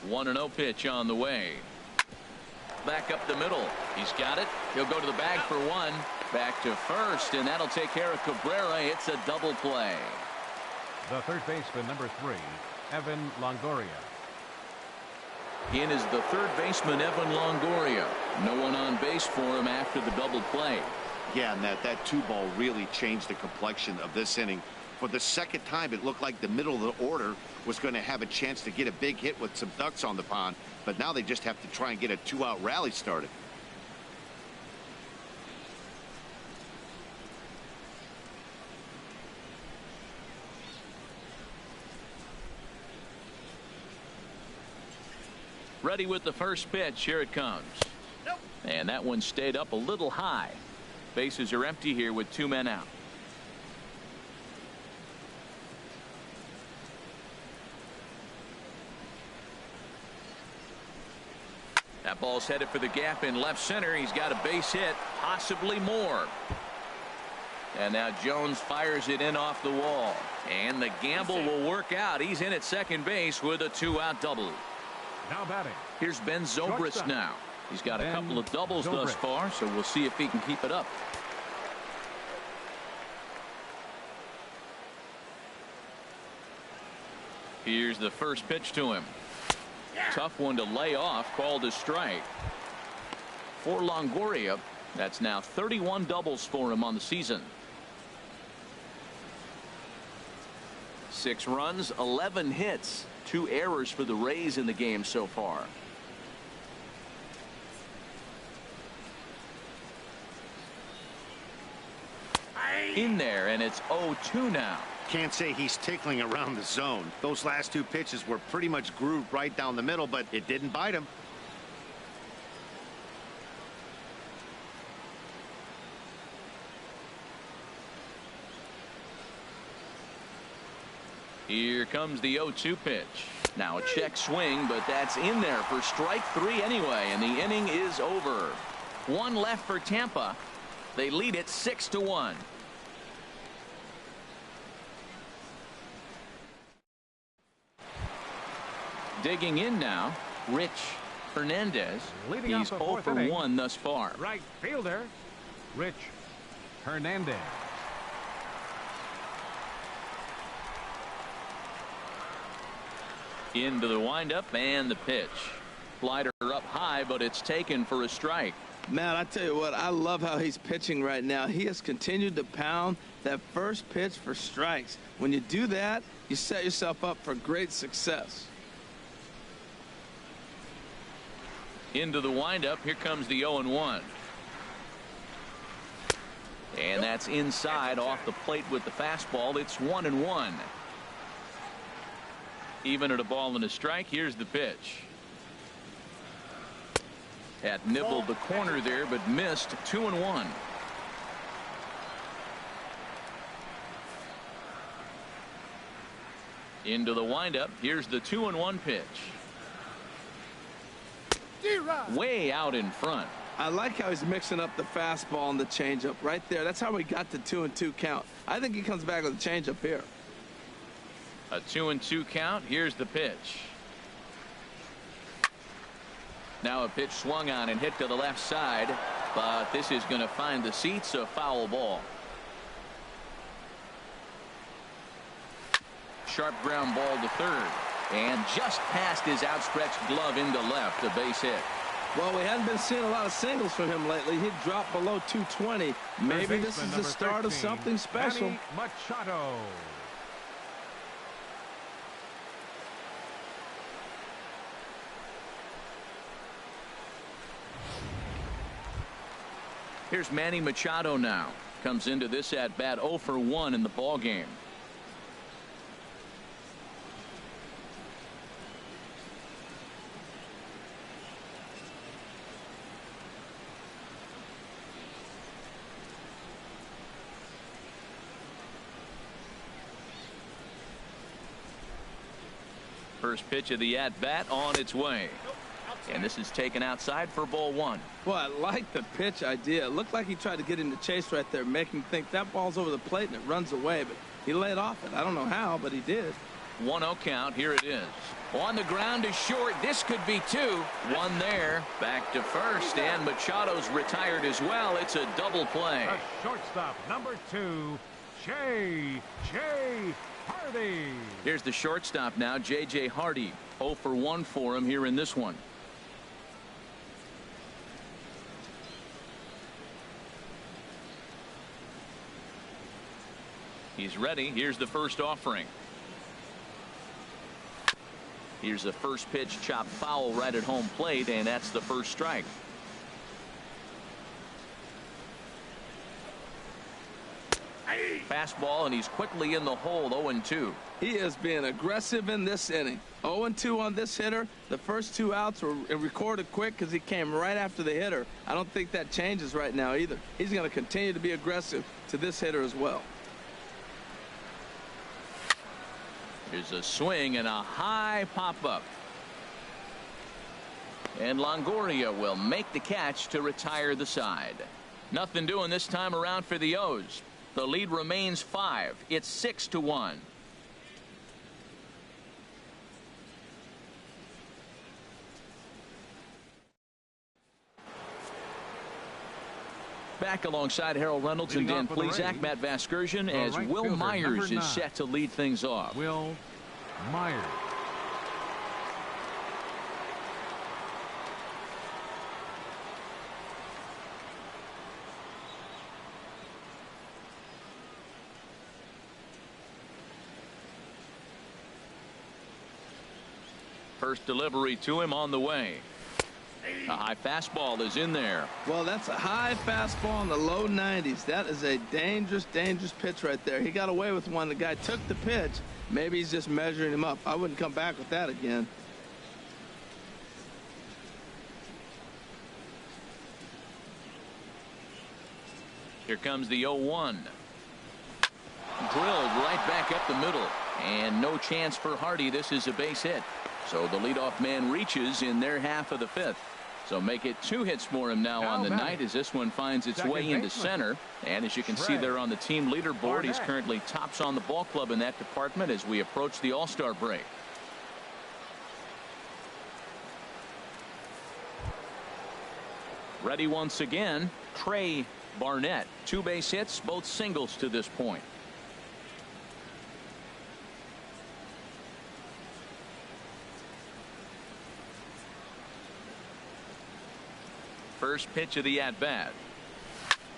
One and 0 pitch on the way. Back up the middle. He's got it. He'll go to the bag for 1. Back to first, and that'll take care of Cabrera. It's a double play. The third baseman, number 3, Evan Longoria. In is the third baseman, Evan Longoria. No one on base for him after the double play. Yeah, and that 2-ball really changed the complexion of this inning. For the second time, it looked like the middle of the order was going to have a chance to get a big hit with some ducks on the pond, but now they just have to try and get a 2-out rally started. Ready with the first pitch. Here it comes. And that one stayed up a little high. Bases are empty here with 2 men out. That ball's headed for the gap in left center. He's got a base hit, possibly more. And now Jones fires it in off the wall. And the gamble will work out. He's in at second base with a 2-out double. Now batting. Here's Ben Zobrist now. He's got a couple of doubles thus far, so we'll see if he can keep it up. Here's the first pitch to him. Tough one to lay off, called a strike. For Longoria, that's now 31 doubles for him on the season. 6 runs, 11 hits, 2 errors for the Rays in the game so far. In there, and it's 0-2 now. Can't say he's tickling around the zone. Those last 2 pitches were pretty much grooved right down the middle, but it didn't bite him. Here comes the 0-2 pitch. Now a check swing, but that's in there for strike 3 anyway, and the inning is over. 1 left for Tampa. They lead it 6-1. Digging in now, Rich Hernandez. Leading He's off the 0 fourth for inning. 1 thus far. Right fielder, Rich Hernandez. Into the windup and the pitch. Slider up high, but it's taken for a strike. Man, I tell you what, I love how he's pitching right now. He has continued to pound that first pitch for strikes. When you do that, you set yourself up for great success. Into the windup. Here comes the 0-1. And that's inside off the plate with the fastball. It's 1-1. Even at a ball and a strike. Here's the pitch. Had nibbled the corner there, but missed. 2-1. Into the windup. Here's the 2-1 pitch. Way out in front. I like how he's mixing up the fastball and the changeup right there. That's how we got the 2-2 count. I think he comes back with a changeup here. A 2-2 count. Here's the pitch. Now a pitch swung on and hit to the left side, but this is going to find the seats. A foul ball. Sharp ground ball to third. And just past his outstretched glove into left, a base hit. Well, we hadn't been seeing a lot of singles from him lately. He dropped below 220. Maybe this is the start of something special. Manny Machado. Here's Manny Machado now. Comes into this at bat 0 for 1 in the ball game. First pitch of the at-bat on its way. And this is taken outside for ball 1. Well, I like the pitch idea. It looked like he tried to get him to chase right there, make him think that ball's over the plate and it runs away. But he laid off it. I don't know how, but he did. 1-0 count. Here it is. On the ground is short. This could be 2. 1 there. Back to first. And Machado's retired as well. It's a double play. The shortstop, number 2, Trey Hardy. Here's the shortstop now, J.J. Hardy. 0 for 1 for him here in this one. He's ready. Here's the first offering. Here's the first pitch, chopped foul right at home plate, and that's the first strike. Fastball, and he's quickly in the hole. 0-2. He is being aggressive in this inning. 0-2 on this hitter. The first 2 outs were recorded quick because he came right after the hitter. I don't think that changes right now either. He's going to continue to be aggressive to this hitter as well. Here's a swing and a high pop-up. And Longoria will make the catch to retire the side. Nothing doing this time around for the O's. The lead remains 5. It's 6-1. Back alongside Harold Reynolds and Dan Plesac, Matt Vasgersian, as Will Myers is set to lead things off. Will Myers. First delivery to him on the way. A high fastball is in there. Well, that's a high fastball in the low 90s. That is a dangerous pitch right there. He got away with one. The guy took the pitch. Maybe he's just measuring him up. I wouldn't come back with that again. Here comes the 0-1. Drilled right back up the middle. And no chance for Hardy. This is a base hit. So the leadoff man reaches in their half of the 5th. So make it 2 hits for him now on the night as this one finds its way into center. And as you can see there on the team leaderboard, he's currently tops on the ball club in that department as we approach the All-Star break. Ready once again, Trey Barnett. 2 base hits, both singles to this point. First pitch of the at-bat.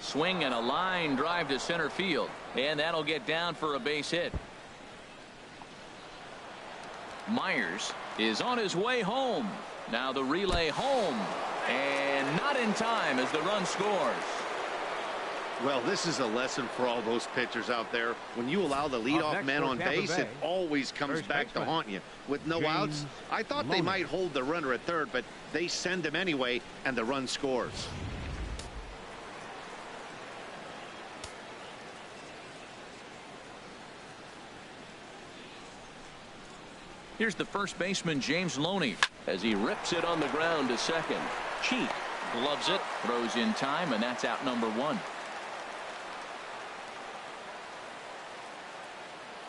Swing and a line drive to center field. And that'll get down for a base hit. Myers is on his way home. Now the relay home. And not in time as the run scores. Well, this is a lesson for all those pitchers out there. When you allow the leadoff man on base, it always comes back to haunt you. With no outs, I thought they might hold the runner at third, but they send him anyway, and the run scores. Here's the first baseman, James Loney, as he rips it on the ground to second. Cheek gloves it, throws in time, and that's out number 1.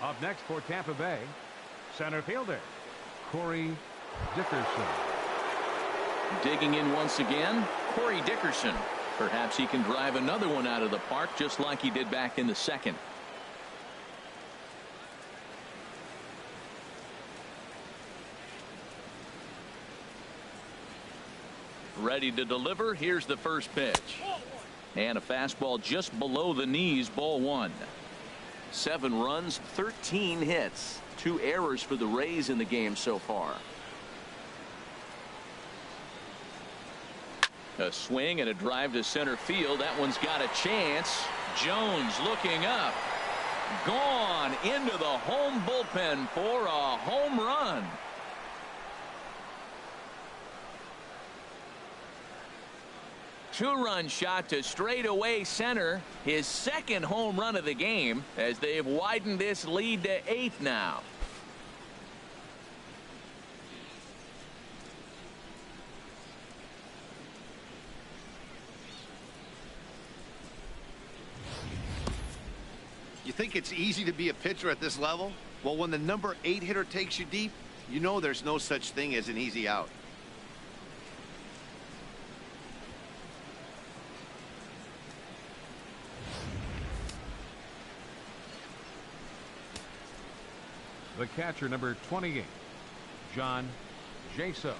Up next for Tampa Bay, center fielder Corey Dickerson. Digging in once again, Corey Dickerson. Perhaps he can drive another one out of the park just like he did back in the 2nd. Ready to deliver. Here's the first pitch. And a fastball just below the knees, ball one. 7 runs, 13 hits. 2 errors for the Rays in the game so far. A swing and a drive to center field. That one's got a chance. Jones looking up. Gone into the home bullpen for a home run. Two-run shot to straightaway center. His second home run of the game as they've widened this lead to 8 now. You think it's easy to be a pitcher at this level? Well, when the number 8 hitter takes you deep, you know there's no such thing as an easy out. The catcher, number 28, John Jaso.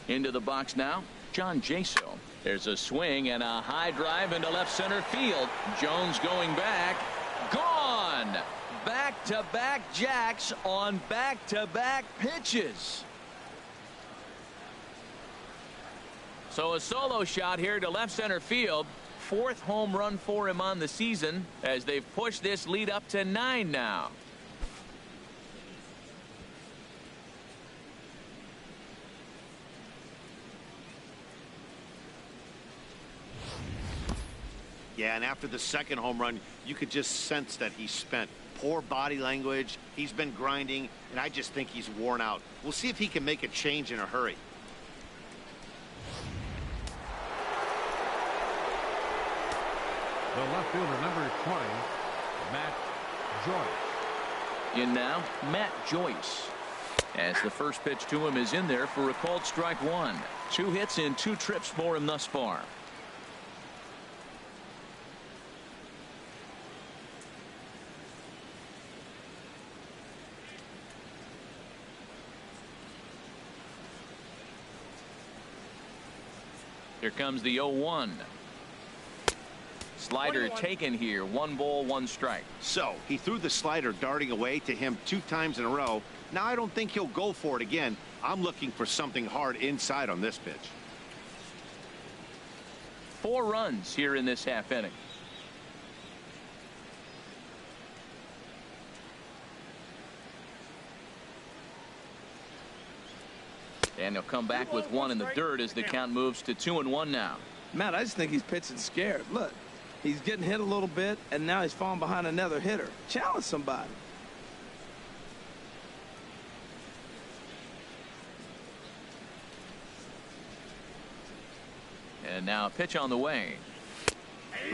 Into the box now, John Jaso. There's a swing and a high drive into left center field. Jones going back. Gone. Back-to-back jacks on back-to-back pitches. So a solo shot here to left center field. 4th home run for him on the season as they've pushed this lead up to 9 now. Yeah, and after the second home run, you could just sense that he's spent. Poor body language. He's been grinding, and I just think he's worn out. We'll see if he can make a change in a hurry. The left fielder, number 20, Matt Joyce. In now, Matt Joyce. As the first pitch to him is in there for a called strike 1. 2 hits in 2 trips for him thus far. Here comes the 0-1. Slider taken here. 1 ball, 1 strike. So he threw the slider darting away to him 2 times in a row. Now I don't think he'll go for it again. I'm looking for something hard inside on this pitch. 4 runs here in this half inning. And he'll come back with 1 in the dirt as the count moves to 2-1 now. Matt, I just think he's pitching scared. Look, he's getting hit a little bit, and now he's falling behind another hitter. Challenge somebody. And now a pitch on the way.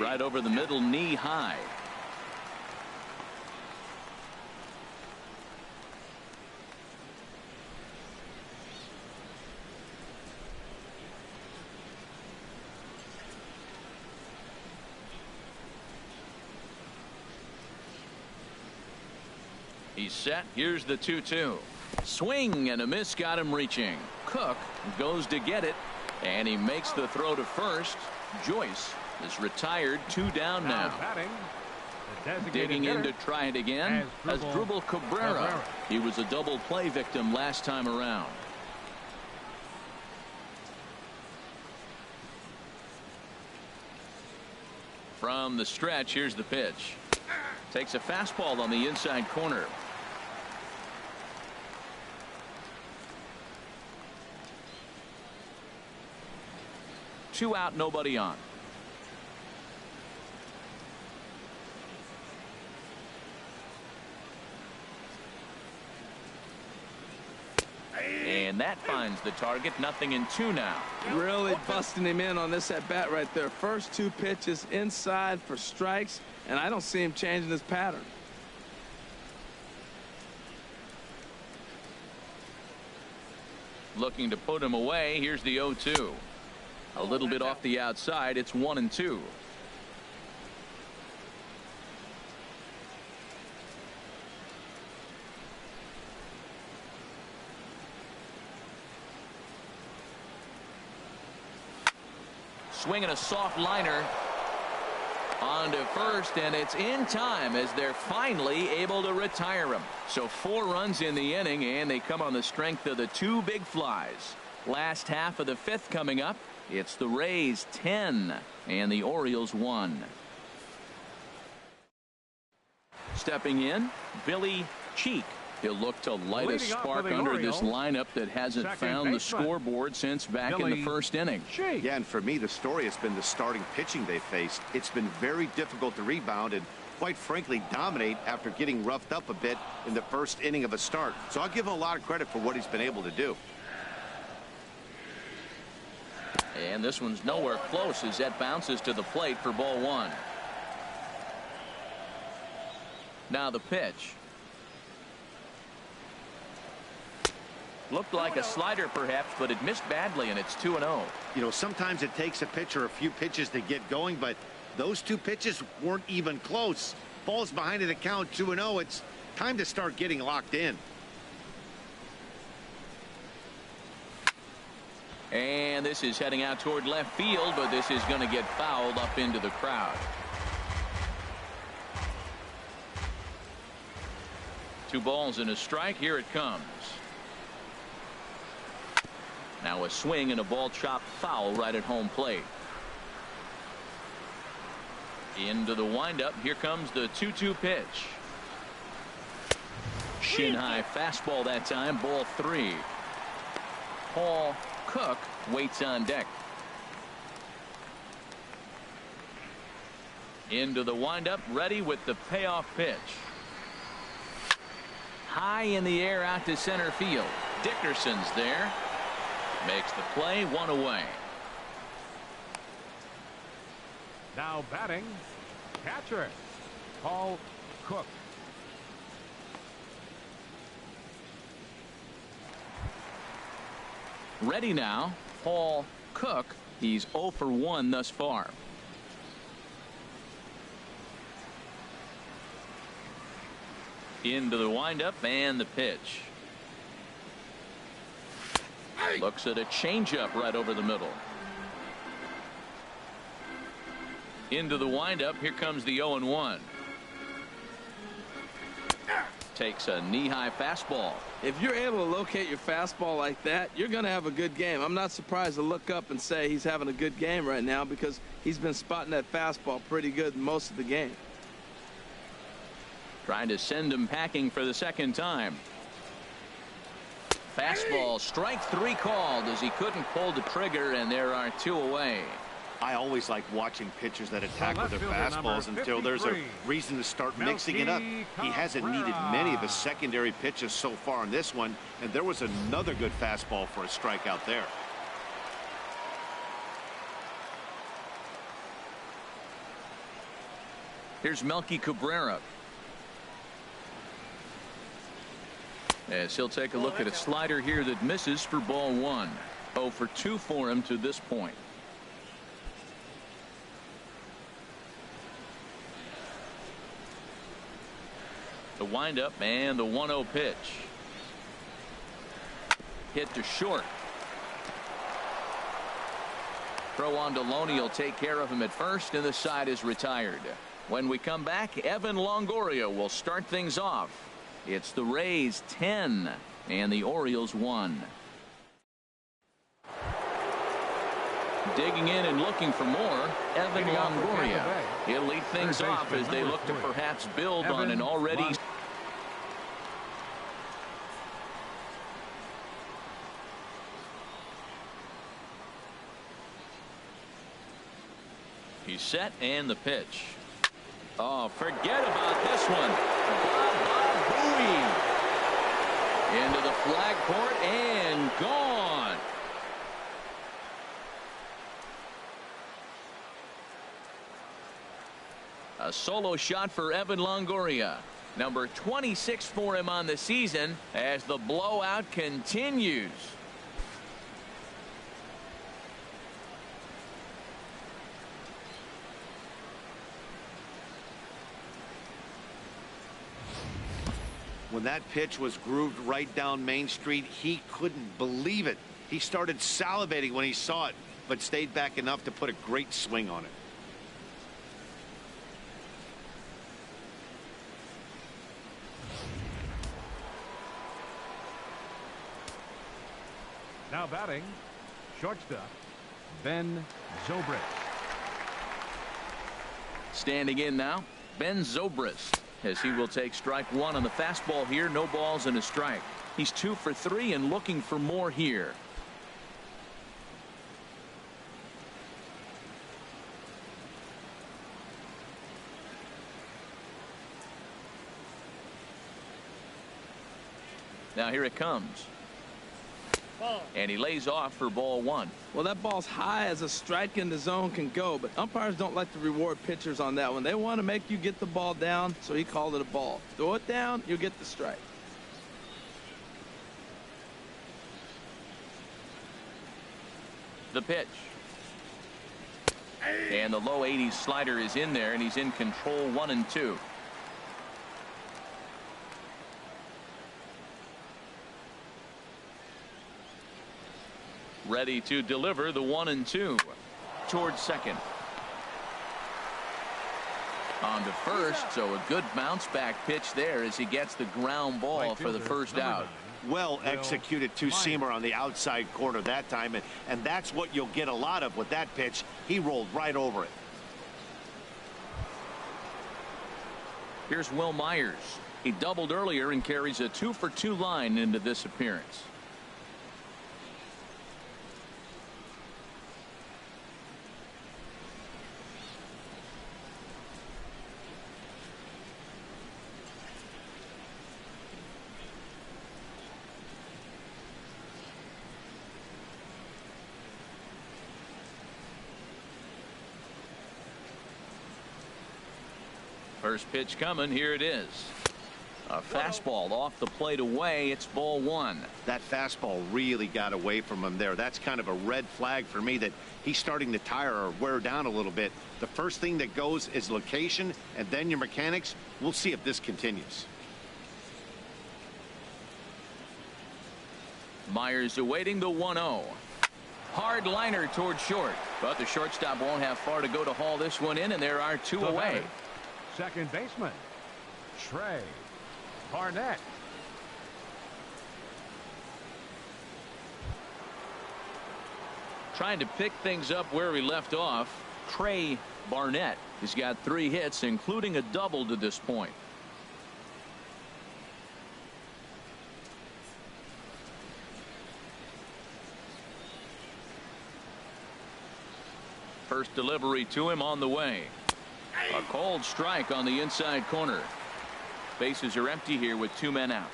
Right over the middle, knee high. He's set. Here's the 2-2. Swing and a miss got him reaching. Cook goes to get it, and he makes the throw to first. Joyce is retired. 2 down now. Digging in to try it again as Dribble Cabrera. He was a double play victim last time around. From the stretch, here's the pitch. Takes a fastball on the inside corner. Two out, nobody on. And that finds the target. 0-2 now. Really busting him in on this at bat right there. First 2 pitches inside for strikes, and I don't see him changing his pattern. Looking to put him away. Here's the 0-2. A little bit off the outside. It's 1-2. Swinging a soft liner on to first, and it's in time as they're finally able to retire him. So 4 runs in the inning, and they come on the strength of the 2 big flies. Last half of the 5th coming up. It's the Rays 10 and the Orioles 1. Stepping in, Billy Cheek. He'll look to light a spark under this lineup that hasn't found the scoreboard since back in the 1st inning. Yeah, and for me, the story has been the starting pitching they faced. It's been very difficult to rebound and, quite frankly, dominate after getting roughed up a bit in the 1st inning of a start. So I'll give him a lot of credit for what he's been able to do. And this one's nowhere close as that bounces to the plate for ball 1. Now the pitch. Looked like a slider perhaps, but it missed badly, and it's 2-0. You know, sometimes it takes a pitcher a few pitches to get going, but those 2 pitches weren't even close. Ball's behind the count, 2-0. It's time to start getting locked in. And this is heading out toward left field, but this is going to get fouled up into the crowd. 2 balls and a strike. Here it comes. Now a swing and a ball chopped foul right at home plate. Into the windup. Here comes the 2-2 pitch. Shin high fastball that time. Ball 3. Paul Cook waits on deck. Into the windup. Ready with the payoff pitch. High in the air out to center field. Dickerson's there. Makes the play, 1 away. Now batting, catcher, Paul Cook. Ready now, Paul Cook. He's 0 for 1 thus far. Into the windup and the pitch. Looks at a changeup right over the middle. Into the windup. Here comes the 0-1. Takes a knee-high fastball. If you're able to locate your fastball like that, you're going to have a good game. I'm not surprised to look up and say he's having a good game right now because he's been spotting that fastball pretty good most of the game. Trying to send him packing for the 2nd time. Fastball, strike 3 called as he couldn't pull the trigger, and there are 2 away. I always like watching pitchers that attack with their fastballs until there's a reason to start mixing it up. He hasn't needed many of his secondary pitches so far in this one, and there was another good fastball for a strikeout there. Here's Melky Cabrera. As he'll take a look at a slider here that misses for ball 1. 0 for 2 for him to this point. The windup and the 1-0 pitch. Hit to short. Throw on Deloney will take care of him at first, and the side is retired. When we come back, Evan Longoria will start things off. It's the Rays 10 and the Orioles 1. Digging in and looking for more, Evan Longoria. He'll lead things off as they look to perhaps build on an already. He's set, and the pitch. Oh, forget about this one. Into the flag court and gone. A solo shot for Evan Longoria. Number 26 for him on the season as the blowout continues. When that pitch was grooved right down Main Street, he couldn't believe it. He started salivating when he saw it. but stayed back enough to put a great swing on it. Now batting, shortstop, Ben Zobrist. Standing in now, Ben Zobrist, as he will take strike one on the fastball here. No balls and a strike. He's 2 for 3 and looking for more here. Now here it comes. And he lays off for ball 1. Well, that ball's high as a strike in the zone can go, but umpires don't like to reward pitchers on that one. They want to make you get the ball down, so he called it a ball. Throw it down, you'll get the strike. The pitch. And the low 80s slider is in there, and he's in control 1-2. Ready to deliver the 1-2 towards second. On to first, so a good bounce back pitch there as he gets the ground ball for the first out. Well executed two-seamer on the outside corner that time, and that's what you'll get a lot of with that pitch. He rolled right over it. Here's Will Myers. He doubled earlier and carries a 2 for 2 line into this appearance. First pitch coming. Here it is. A fastball off the plate away. It's ball 1. That fastball really got away from him there. That's kind of a red flag for me that he's starting to tire or wear down a little bit. The first thing that goes is location and then your mechanics. We'll see if this continues. Myers awaiting the 1-0. Hard liner toward short, but the shortstop won't have far to go to haul this one in, and there are 2 away. Second baseman, Trey Barnett. Trying to pick things up where he left off. Trey Barnett has got 3 hits, including a double to this point. First delivery to him on the way. A cold strike on the inside corner. Bases are empty here with 2 men out.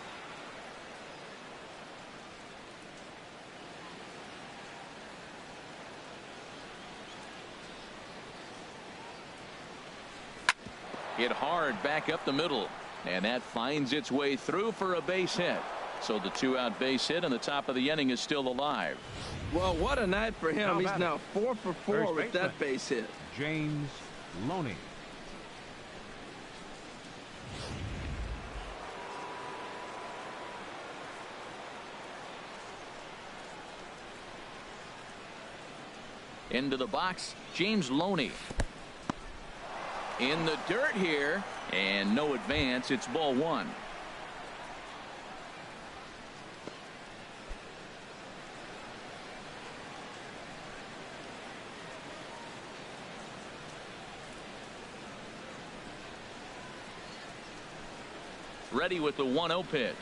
Hit hard back up the middle, and that finds its way through for a base hit. So the 2-out base hit, and the top of the inning is still alive. Well, what a night for him. He's now 4 for 4 with that base hit. James Loney. Into the box, James Loney. In the dirt here, and no advance. It's ball 1. Ready with the 1-0 pitch.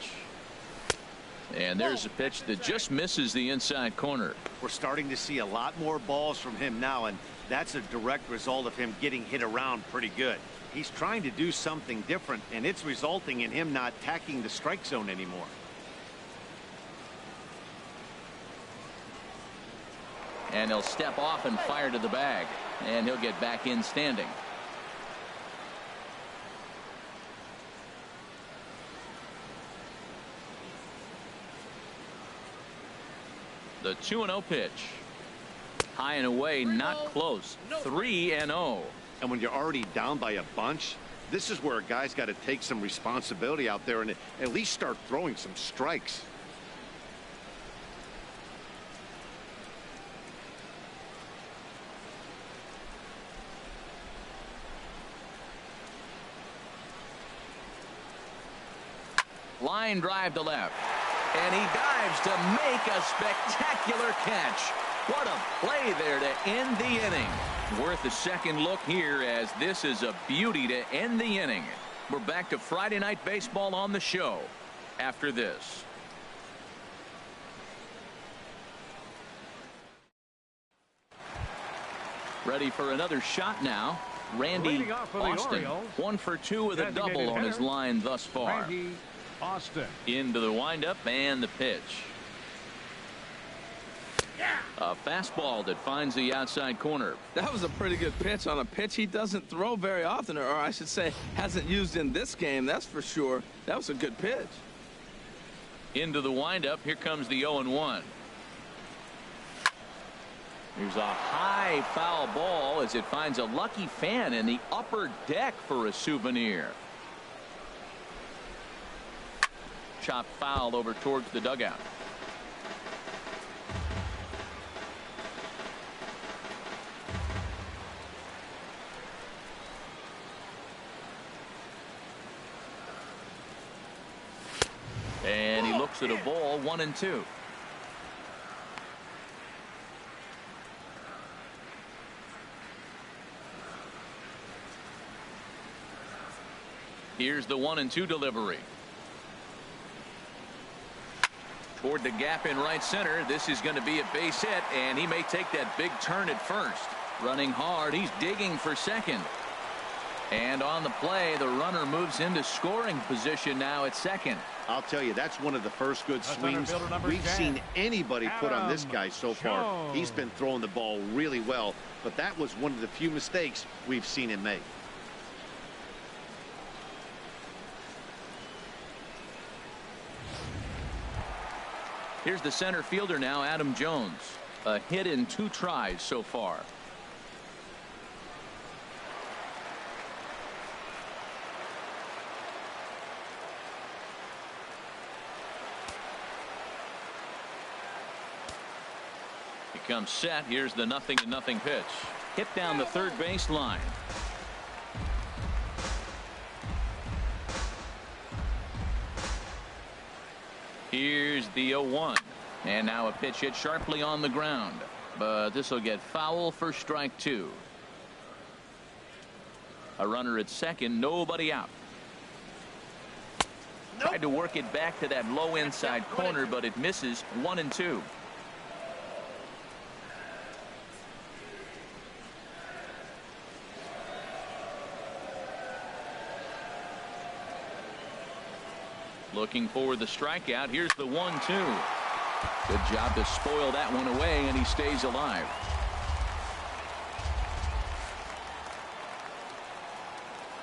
And there's a pitch that just misses the inside corner. We're starting to see a lot more balls from him now, and that's a direct result of him getting hit around pretty good. He's trying to do something different, and it's resulting in him not attacking the strike zone anymore. And he'll step off and fire to the bag, and he'll get back in standing. The 2-0 pitch. High and away, not close. 3-0. And when you're already down by a bunch, this is where a guy's got to take some responsibility out there and at least start throwing some strikes. line drive to left. And he dives to make a spectacular catch. What a play there to end the inning. Worth a second look here, as this is a beauty to end the inning. We're back to Friday Night Baseball on the show after this. Ready for another shot now. Randy Austin, 1 for 2 with a double on his line thus far. Randy Austin. Into the windup and the pitch. A fastball that finds the outside corner. That was a pretty good pitch on a pitch he doesn't throw very often, or I should say hasn't used in this game, that's for sure. That was a good pitch. Into the windup. Here comes the 0-1. Here's a high foul ball as it finds a lucky fan in the upper deck for a souvenir. Chop foul over towards the dugout. And he looks at a ball, 1-2. Here's the 1-2 delivery. Toward the gap in right center. This is going to be a base hit, and he may take that big turn at first. Running hard. He's digging for second. And on the play, the runner moves into scoring position now at second. I'll tell you, that's one of the first good swings we've seen anybody put on this guy so far. He's been throwing the ball really well, but that was one of the few mistakes we've seen him make. Here's the center fielder now, Adam Jones. A hit in 2 tries so far. He comes set. Here's the 0-0 pitch. Hit down the third base line. Here's the 0-1. And now a pitch hit sharply on the ground. But this will get foul for strike 2. A runner at second, nobody out. Tried to work it back to that low inside corner, but it misses. 1-2. Looking for the strikeout. Here's the 1-2. Good job to spoil that one away, and he stays alive.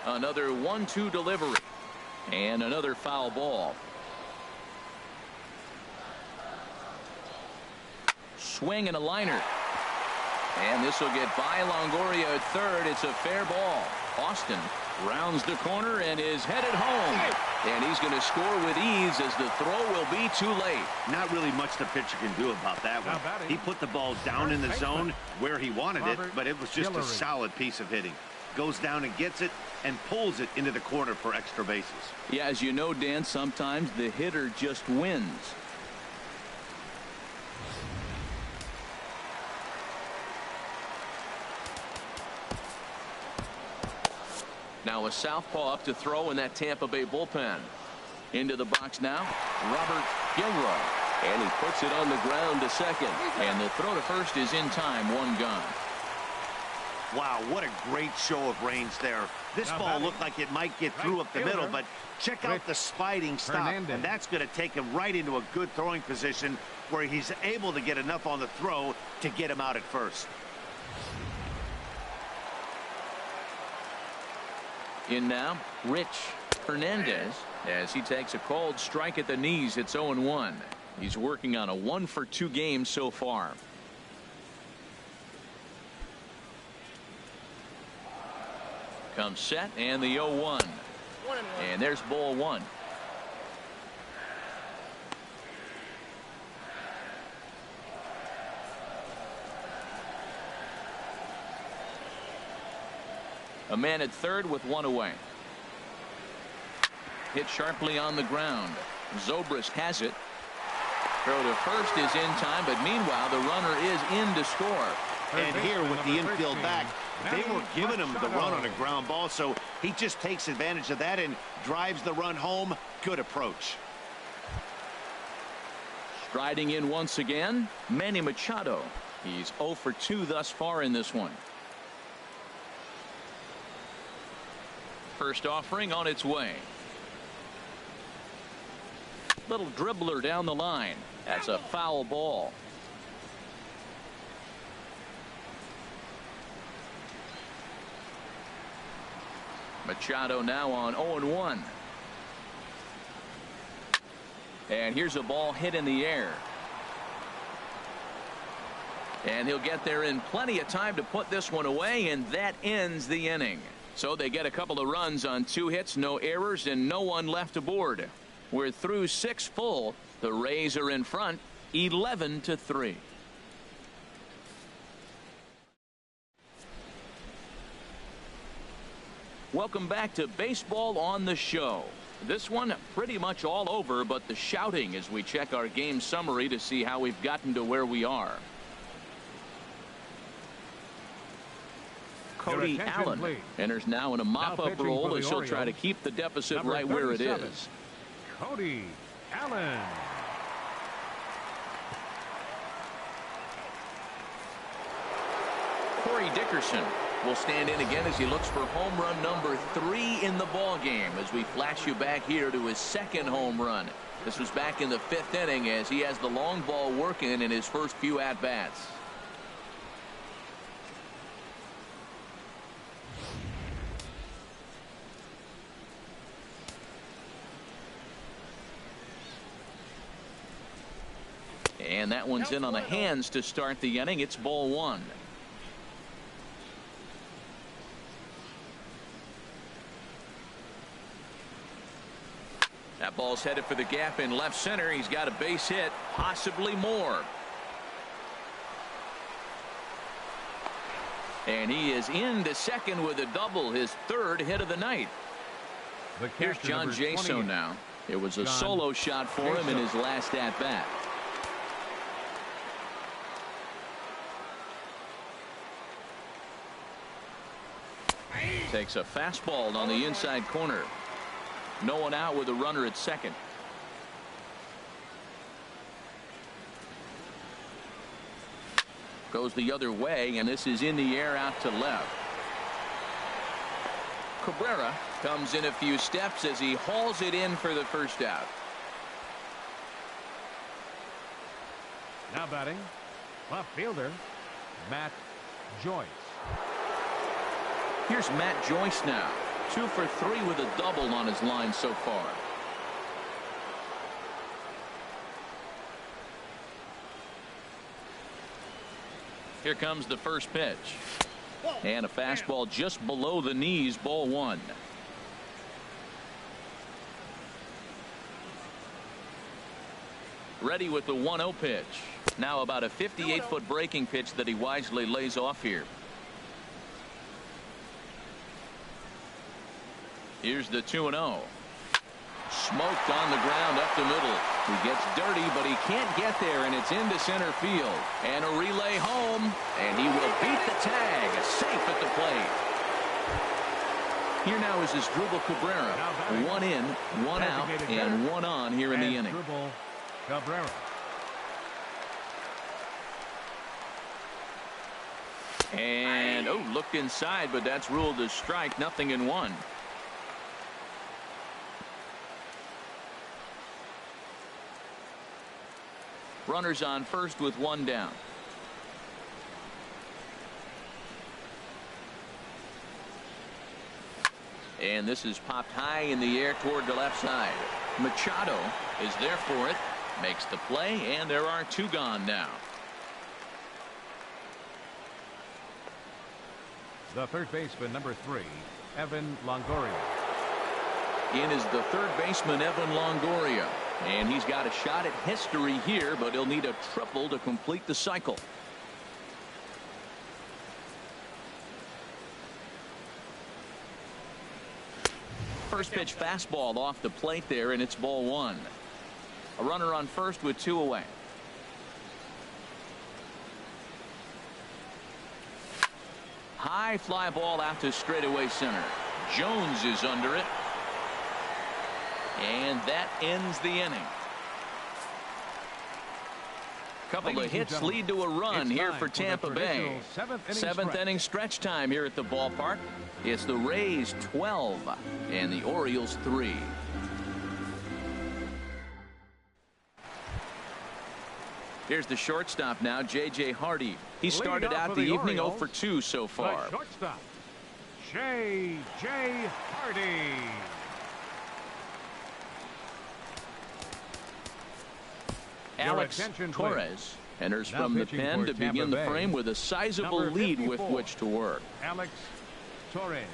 Another 1-2 delivery. And another foul ball. Swing and a liner. And this will get by Longoria at third. It's a fair ball. Austin rounds the corner and is headed home. And he's going to score with ease, as the throw will be too late. Not really much the pitcher can do about that one. He put the ball down in the zone where he wanted it, but it was just a solid piece of hitting. Goes down and gets it and pulls it into the corner for extra bases. Yeah, as you know, Dan, sometimes the hitter just wins. Now a southpaw up to throw in that Tampa Bay bullpen. Into the box now, Robert Gilroy. And he puts it on the ground to second. And the throw to first is in time, 1 gone. Wow, what a great show of range there. This ball looked like it might get through up the middle, but check out the sliding stop. And that's going to take him right into a good throwing position where he's able to get enough on the throw to get him out at first. In now, Rich Hernandez, as he takes a called strike at the knees. It's 0-1. He's working on a 1 for 2 game so far. Comes set, and the 0-1. And there's ball 1. A man at third with 1 away. Hit sharply on the ground. Zobrist has it. Throw to first is in time, but meanwhile the runner is in to score. And here with the infield back, they were giving him the run on a ground ball, so he just takes advantage of that and drives the run home. Good approach. Striding in once again, Manny Machado. He's 0 for 2 thus far in this one. First offering on its way. Little dribbler down the line. That's a foul ball. Machado now on 0-1. And here's a ball hit in the air. And he'll get there in plenty of time to put this one away, and that ends the inning. So they get a couple of runs on 2 hits, no errors, and no one left aboard. We're through 6 full. The Rays are in front 11-3. Welcome back to Baseball on the Show. This one pretty much all over, but the shouting as we check our game summary to see how we've gotten to where we are. Cody Allen please. enters now in a mop-up role as he'll try to keep the deficit right where it is. Cody Allen. Corey Dickerson will stand in again as he looks for home run number 3 in the ball game as we flash you back here to his 2nd home run. This was back in the 5th inning as he has the long ball working in his first few at-bats. And that one's in on the hands to start the inning. It's ball 1. That ball's headed for the gap in left center. He's got a base hit, possibly more. And he is into second with a double, his 3rd hit of the night. Here's John Jaso now. It was a solo shot for him in his last at-bat. Takes a fastball on the inside corner. No one out with a runner at second. Goes the other way, and this is in the air out to left. Cabrera comes in a few steps as he hauls it in for the first out. Now batting, left fielder, Matt Joyce. Here's Matt Joyce now. 2 for 3 with a double on his line so far. Here comes the first pitch. And a fastball just below the knees, ball 1. Ready with the 1-0 pitch. Now about a 58-foot breaking pitch that he wisely lays off here. Here's the 2-0. Smoked on the ground up the middle. He gets dirty, but he can't get there, and it's into center field. And a relay home, and he will beat the tag. Safe at the plate. Here now is Asdrubal Cabrera. 1 in, 1 out, and 1 on here in the inning. Cabrera. And, looked inside, but that's ruled a strike. Nothing in 1. Runners on first with 1 down. And this is popped high in the air toward the left side. Machado is there for it. Makes the play, and there are 2 gone now. The third baseman, number 3, Evan Longoria. In is the third baseman, Evan Longoria. And he's got a shot at history here, but he'll need a triple to complete the cycle. First pitch fastball off the plate there, and it's ball 1. A runner on first with 2 away. High fly ball out to straightaway center. Jones is under it. And that ends the inning. Couple of hits lead to a run here for Tampa Bay. Seventh inning stretch time here at the ballpark. It's the Rays 12 and the Orioles 3. Here's the shortstop now, J.J. Hardy. He started out the evening 0 for 2 so far. Shortstop, J.J. Hardy. Alex Torres enters from the pen to begin the frame with a sizable lead with which to work. Alex Torres.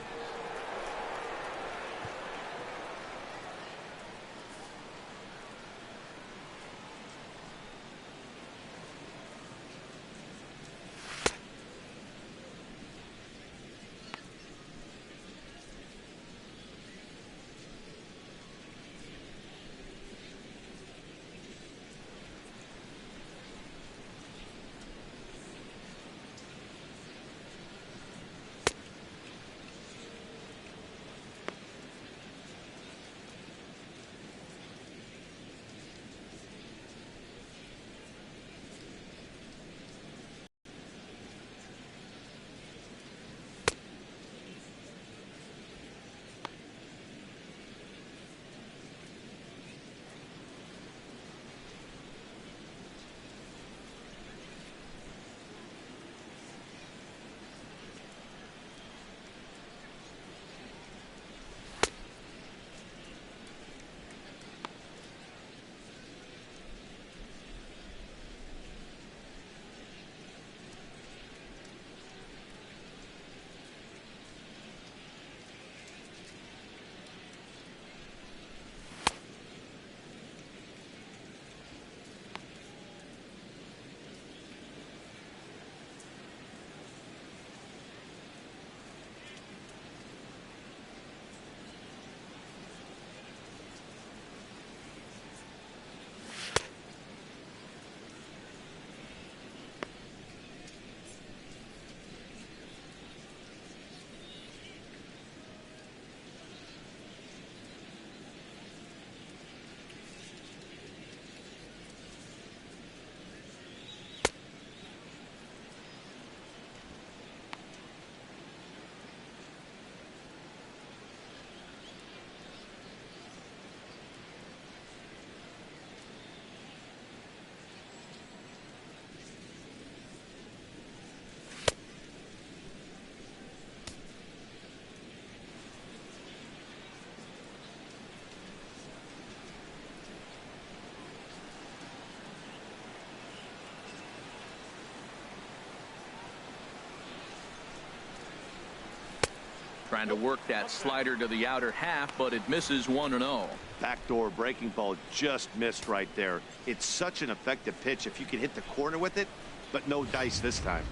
Trying to work that slider to the outer half, but it misses 1-0. Backdoor breaking ball just missed right there. It's such an effective pitch if you can hit the corner with it, but no dice this time.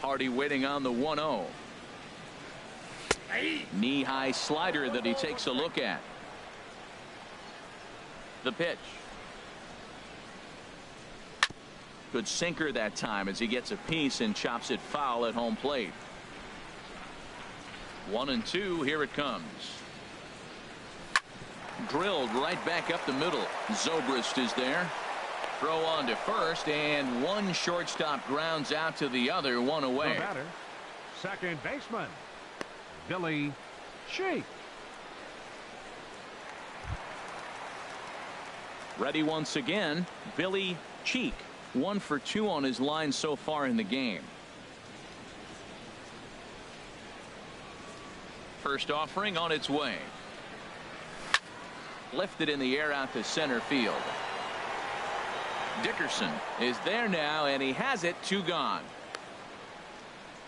Hardy waiting on the 1-0. Knee-high slider that he takes a look at. The pitch. Good sinker that time as he gets a piece and chops it foul at home plate. 1-2. Here it comes. Drilled right back up the middle. Zobrist is there. Throw on to first, and one shortstop grounds out to the other, one away. The batter, second baseman, Billy Cheek. Ready once again, Billy Cheek. 1 for 2 on his line so far in the game. First offering on its way. Lifted in the air out to center field. Dickerson is there now, and he has it. 2 gone.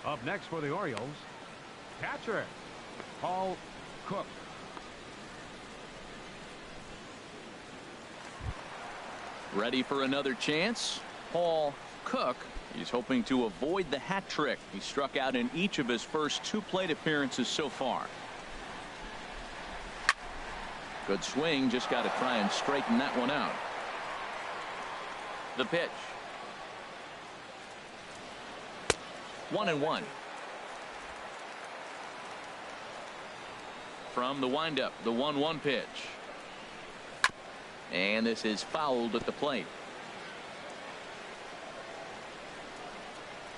Up next for the Orioles, catcher Paul Cook. Ready for another chance. Paul Cook. He's hoping to avoid the hat trick. He struck out in each of his first 2 plate appearances so far. Good swing, just got to try and straighten that one out. The pitch. 1-1. From the windup, the 1-1 pitch. And this is fouled at the plate.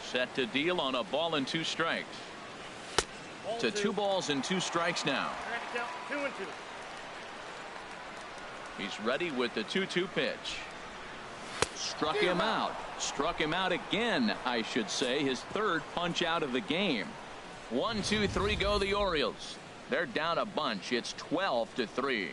Set to deal on a ball and 2 strikes. To 2 balls and 2 strikes now. 2-2. He's ready with the 2-2 pitch. Struck him out. Struck him out again, I should say. His 3rd punch out of the game. 1, 2, 3 go the Orioles. They're down a bunch. It's 12-3.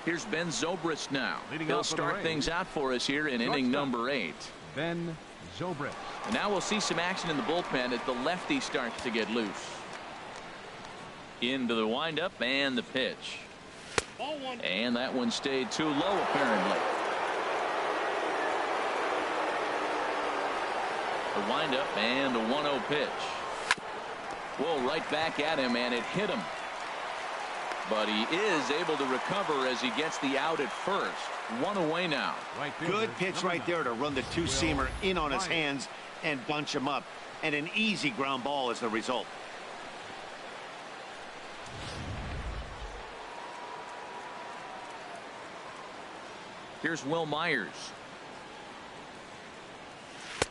Here's Ben Zobrist now. He'll start things out for us here in inning number 8. Ben Zobrist. And now we'll see some action in the bullpen as the lefty starts to get loose. Into the windup and the pitch. And that one stayed too low apparently. The windup and a 1-0 pitch. Whoa, right back at him, and it hit him. But he is able to recover as he gets the out at first. 1 away now. Good pitch right there to run the 2-seamer in on his hands and bunch him up. And an easy ground ball as the result. Here's Will Myers.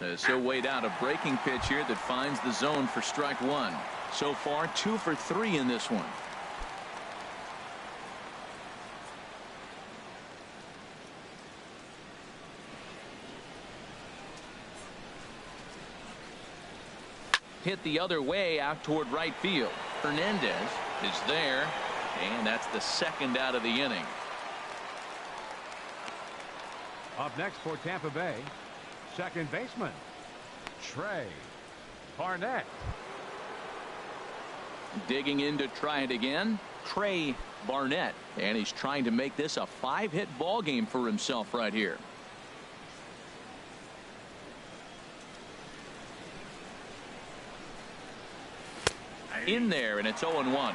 As he'll wait out a breaking pitch here that finds the zone for strike 1. So far 2 for 3 in this one. Hit the other way out toward right field. Hernandez is there, and that's the 2nd out of the inning. Up next for Tampa Bay, second baseman Trey Barnett. Digging in to try it again, Trey Barnett, and he's trying to make this a 5-hit ball game for himself right here. In there, and it's 0-1.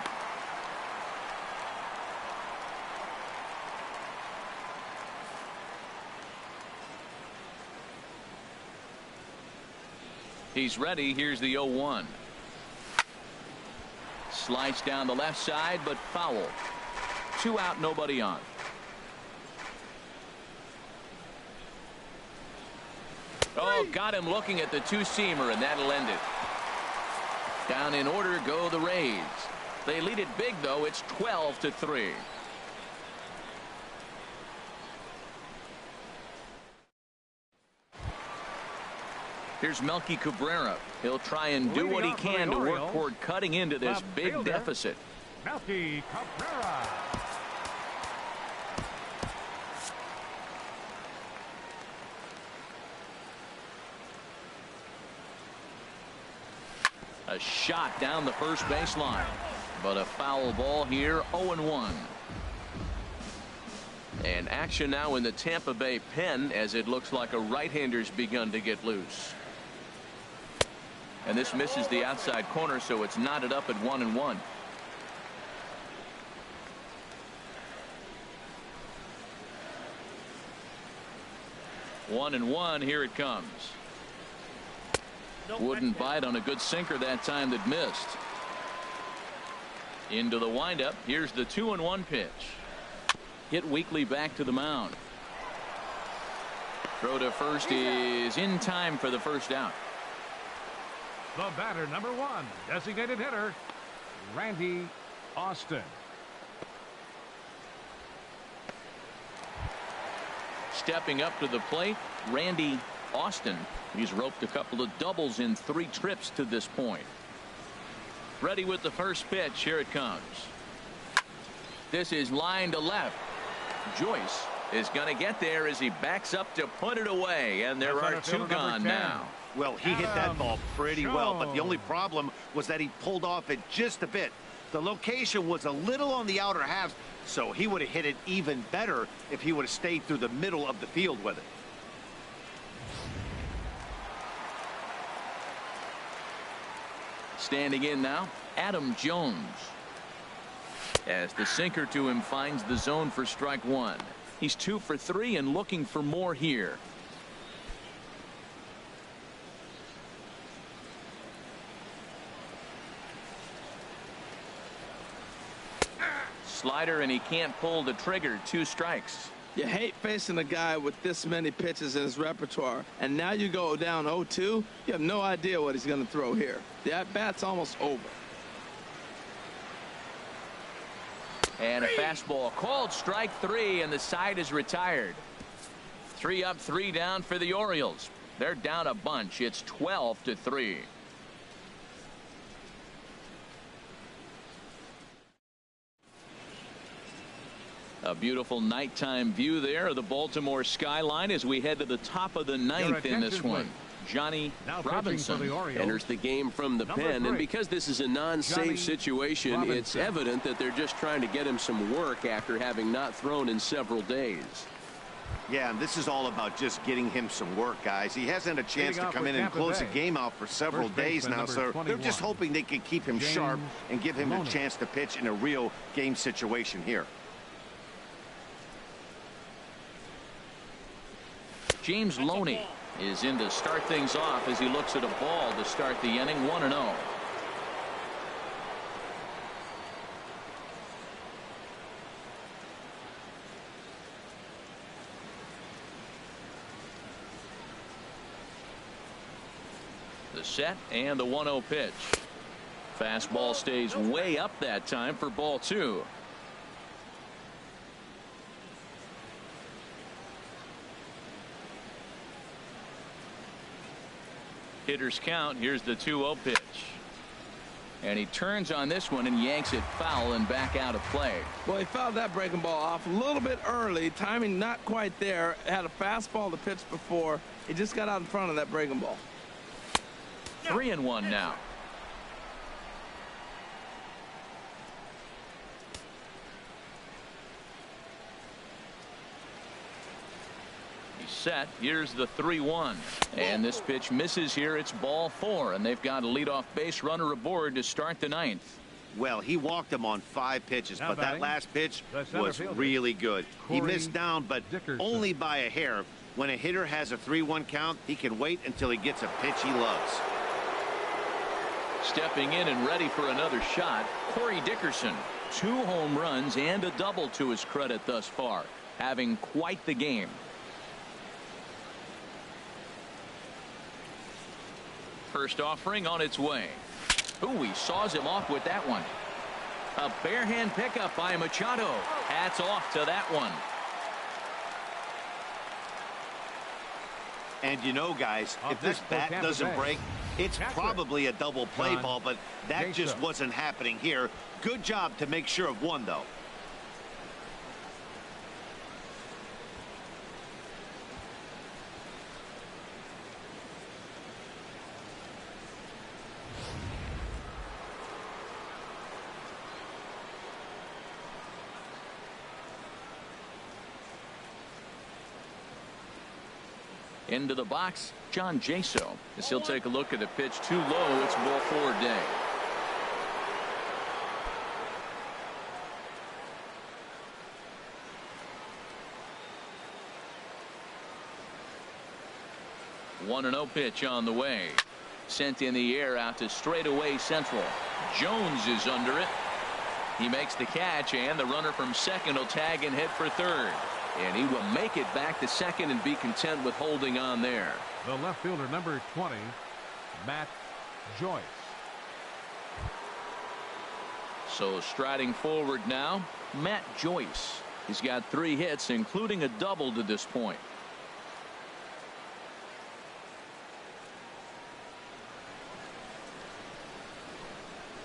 He's ready. Here's the 0-1. Sliced down the left side, but foul. 2 out, nobody on. Oh, got him looking at the 2-seamer, and that'll end it. Down in order go the Rays. They lead it big, though. It's 12-3. Here's Melky Cabrera. He'll try and do what he can to work toward cutting into this big deficit. Melky Cabrera. A shot down the first baseline, but a foul ball here. 0-1. And action now in the Tampa Bay pen as it looks like a right-hander's begun to get loose. And this misses the outside corner, so it's knotted up at 1-1. One and one. Here it comes. Wouldn't bite on a good sinker that time that missed. Into the windup. Here's the 2-1 pitch. Hit weakly back to the mound. Throw to first is in time for the first out. The batter, number 1, designated hitter, Randy Austin. Stepping up to the plate, Randy Austin. He's roped a couple of doubles in 3 trips to this point. Ready with the first pitch. Here it comes. This is line to left. Joyce is going to get there as he backs up to put it away, and there are 2 gone now. Well, he hit that ball pretty well, but the only problem was that he pulled off it just a bit. The location was a little on the outer half, so he would have hit it even better if he would have stayed through the middle of the field with it. Standing in now, Adam Jones. As the sinker to him finds the zone for strike one. He's 2 for 3 and looking for more here. Slider, and he can't pull the trigger. 2 strikes. You hate facing a guy with this many pitches in his repertoire, and now you go down 0-2. You have no idea what he's going to throw here. The at-bat's almost over. And a fastball called strike 3, and the side is retired. 3 up, 3 down for the Orioles. They're down a bunch. It's 12-3. A beautiful nighttime view there of the Baltimore skyline as we head to the top of the 9th in this one. Johnny Robinson enters the game from the pen, and because this is a non-save situation, it's evident that they're just trying to get him some work after having not thrown in several days. Yeah, and this is all about just getting him some work, guys. He hasn't had a chance to come in and close the game out for several days now, so they're just hoping they can keep him sharp and give him a chance to pitch in a real game situation here. James Loney is in to start things off as he looks at a ball to start the inning. 1-0. The set and the 1-0 pitch. Fastball stays way up that time for ball 2. Hitter's count. Here's the 2-0 pitch. And he turns on this one and yanks it foul and back out of play. Well, he fouled that breaking ball off a little bit early. Timing not quite there. Had a fastball to pitch before. He just got out in front of that breaking ball. 3-1 now. Set. Here's the 3-1, and this pitch misses here. It's ball 4, and they've got a leadoff base runner aboard to start the 9th. Well, he walked him on 5 pitches, but that last pitch was really good. He missed down, but only by a hair. When a hitter has a 3-1 count, he can wait until he gets a pitch he loves. Stepping in and ready for another shot, Corey Dickerson. 2 home runs and a double to his credit thus far, having quite the game. First offering on its way. Ooh, he saws him off with that one. A barehand pickup by Machado. Hats off to that one. And you know, guys, if this bat doesn't break, it's probably a double play ball, but that just wasn't happening here. Good job to make sure of one, though. Into the box, John Jaso, as he'll take a look at a pitch too low. It's ball 4 day. One 1-0 pitch on the way. Sent in the air out to straightaway central. Jones is under it. He makes the catch, and the runner from second will tag and head for third. And he will make it back to second and be content with holding on there. The left fielder, number 20, Matt Joyce. So striding forward now, Matt Joyce. He's got 3 hits, including a double to this point.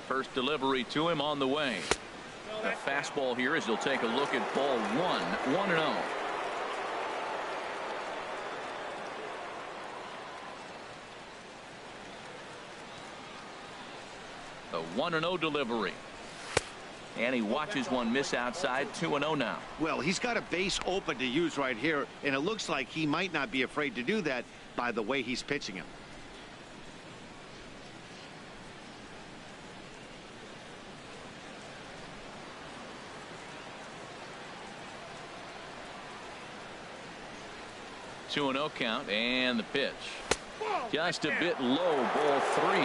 First delivery to him on the way. The fastball here as he'll take a look at ball 1. 1-0. The 1-0 delivery. And he watches one miss outside. 2-0 now. Well, he's got a base open to use right here, and it looks like he might not be afraid to do that by the way he's pitching him. 2-0 count, and the pitch. Just a bit low, ball 3.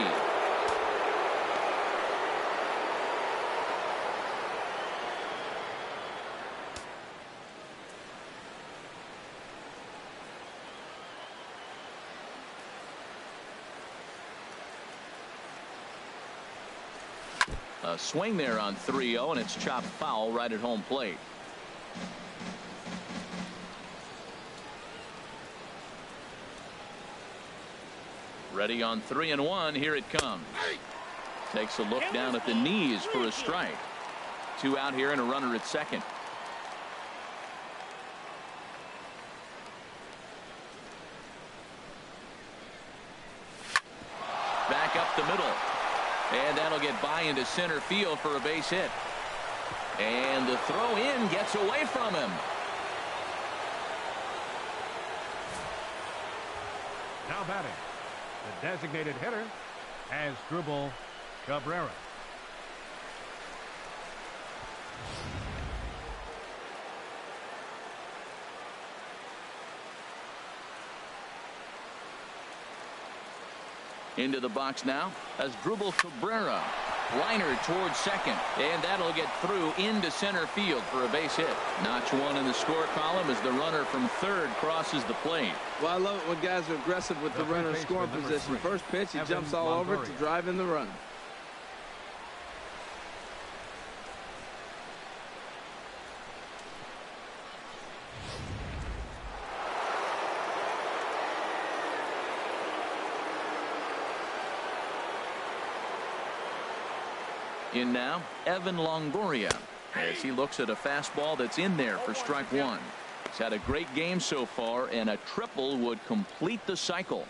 A swing there on 3-0, and it's chopped foul right at home plate. Ready on 3-1. Here it comes. Takes a look down at the knees for a strike. 2 out here and a runner at second. Back up the middle. And that'll get by into center field for a base hit. And the throw in gets away from him. Now batting, the designated hitter, Asdrubal Cabrera. Into the box now, Asdrubal Cabrera. Liner towards second, and that'll get through into center field for a base hit. Notch 1 in the score column as the runner from third crosses the plate. Well, I love it when guys are aggressive with the runner in scoring position. First pitch, he jumps all over it to drive in the run. In now, Evan Longoria, as he looks at a fastball that's in there for strike 1. He's had a great game so far, and a triple would complete the cycle.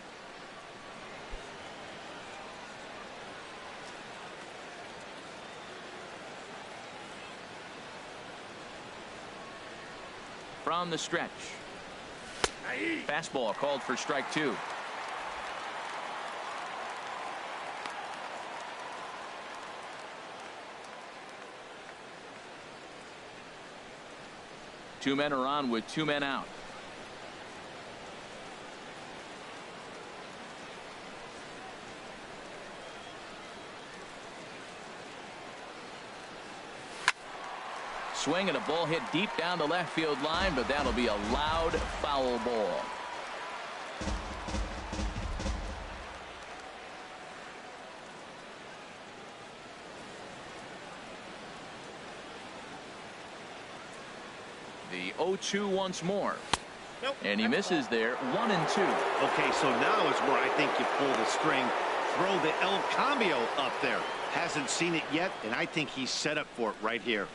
From the stretch. Fastball called for strike 2. Two men are on with 2 men out. Swing and a ball hit deep down the left field line, but that'll be a loud foul ball. The 0-2 once more. And he misses there. 1-2. Okay, so now is where I think you pull the string. Throw the El Cambio up there. Hasn't seen it yet, and I think he's set up for it right here.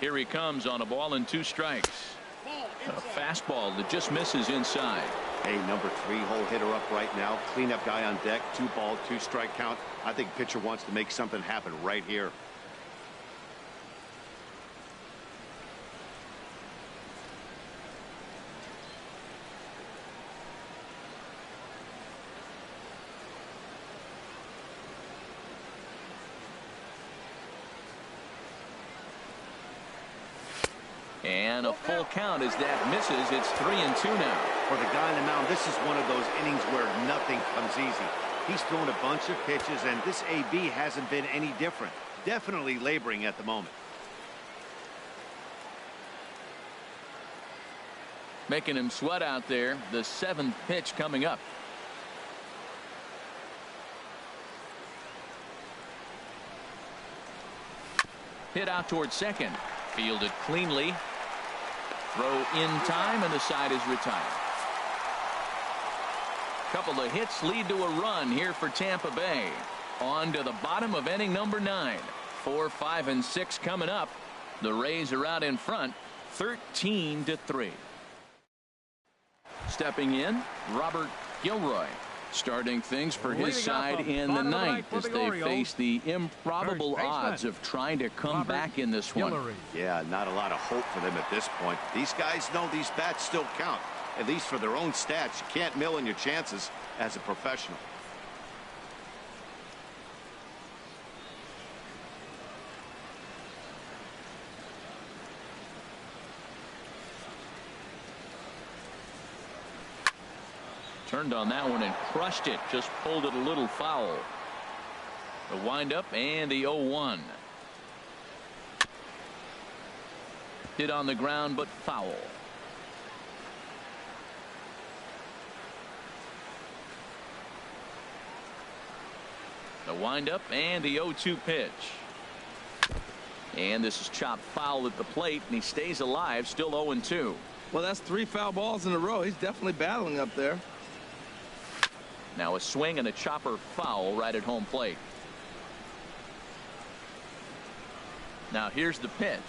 Here he comes on a ball and 2 strikes. A fastball that just misses inside. Hey, number 3 hole hitter up right now. Cleanup guy on deck. 2-ball, 2-strike count. I think pitcher wants to make something happen right here. And a full count as that misses. It's 3-2 now. For the guy on the mound, this is one of those innings where nothing comes easy. He's thrown a bunch of pitches, and this AB hasn't been any different. Definitely laboring at the moment. Making him sweat out there. The 7th pitch coming up. Hit out towards second. Fielded cleanly. Throw in time, and the side is retired. Couple of hits lead to a run here for Tampa Bay. On to the bottom of inning number 9. 4, 5, and 6 coming up. The Rays are out in front, 13-3. Stepping in, Robert Gilroy. Starting things for his side in the 9th as they face the improbable odds of trying to come back in this one. Yeah, not a lot of hope for them at this point. These guys know these bats still count, at least for their own stats. You can't mill in your chances as a professional. Turned on that one and crushed it. Just pulled it a little foul. The windup and the 0-1. Hit on the ground, but foul. The windup and the 0-2 pitch. And this is chopped foul at the plate, and he stays alive, still 0-2. Well, that's 3 foul balls in a row. He's definitely battling up there. Now a swing and a chopper foul right at home plate. Now here's the pitch.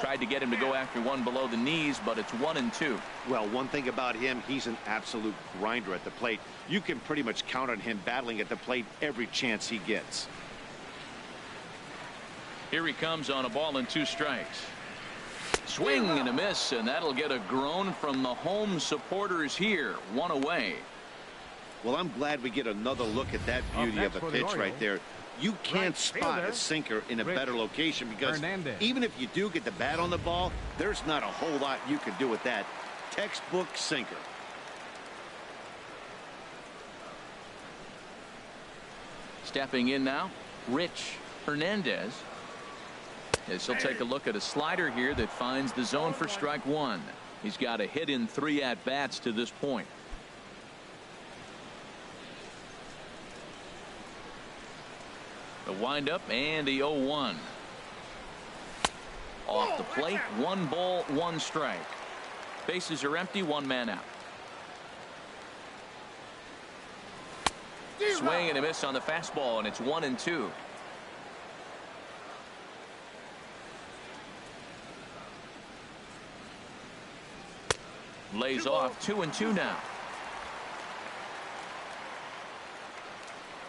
Tried to get him to go after one below the knees, but it's 1-2. Well, one thing about him, he's an absolute grinder at the plate. You can pretty much count on him battling at the plate every chance he gets. Here he comes on a ball and 2 strikes. Swing and a miss, and that'll get a groan from the home supporters here. 1 away. Well, I'm glad we get another look at that beauty of a pitch right there. You can't spot a sinker in a better location because even if you do get the bat on the ball, there's not a whole lot you can do with that. Textbook sinker. Stepping in now, Rich Hernandez. As he'll take a look at a slider here that finds the zone for strike 1. He's got a hit in 3 at-bats to this point. The windup and the 0-1. Off the plate, 1 ball, 1 strike. Bases are empty, 1 man out. Swing and a miss on the fastball, and it's 1-2. Lays off 2-2 now.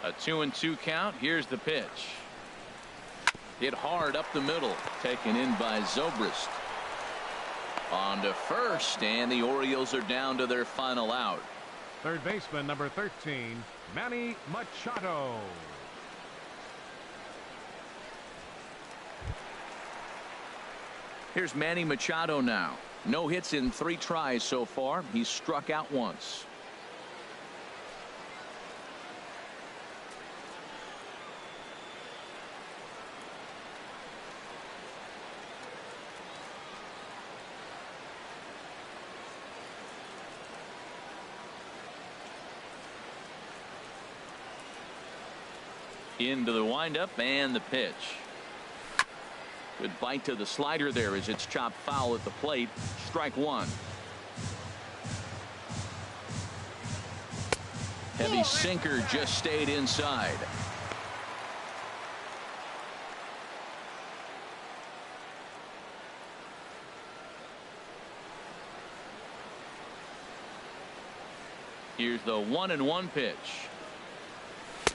A 2-2 count. Here's the pitch. Hit hard up the middle. Taken in by Zobrist. On to first, and the Orioles are down to their final out. Third baseman number 13, Manny Machado. Here's Manny Machado now. No hits in 3 tries so far. He's struck out once. Into the windup and the pitch. Good bite to the slider there as it's chopped foul at the plate. Strike 1. Heavy sinker just stayed inside. Here's the 1-1 pitch.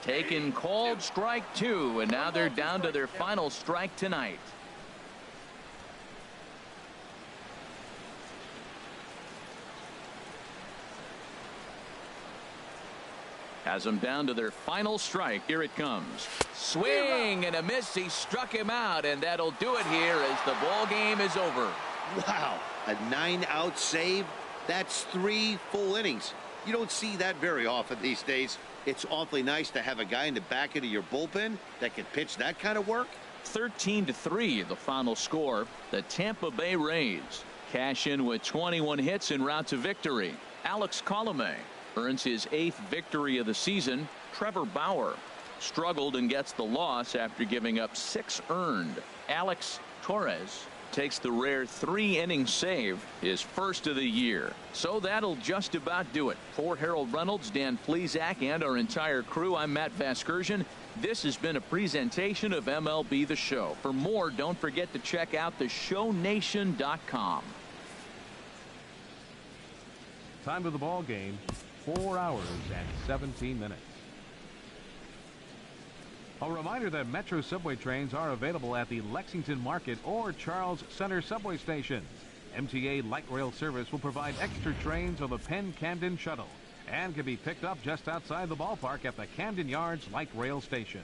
Taken, called, strike 2, and now they're down to their final strike tonight. Has them down to their final strike. Here it comes. Swing and a miss. He struck him out, and that'll do it here as the ball game is over. Wow, a 9-out save. That's 3 full innings. You don't see that very often these days. It's awfully nice to have a guy in the back end of your bullpen that can pitch that kind of work. 13-3 the final score. The Tampa Bay Rays cash in with 21 hits en route to victory. Alex Colomé earns his 8th victory of the season. Trevor Bauer struggled and gets the loss after giving up 6 earned. Alex Torres takes the rare 3-inning save, his first of the year. So that'll just about do it. For Harold Reynolds, Dan Plesac, and our entire crew, I'm Matt Vasgersian. This has been a presentation of MLB The Show. For more, don't forget to check out theshownation.com. Time of the ball game, 4 hours and 17 minutes. A reminder that Metro subway trains are available at the Lexington Market or Charles Center subway stations. MTA Light Rail service will provide extra trains on the Penn Camden Shuttle and can be picked up just outside the ballpark at the Camden Yards Light Rail Station.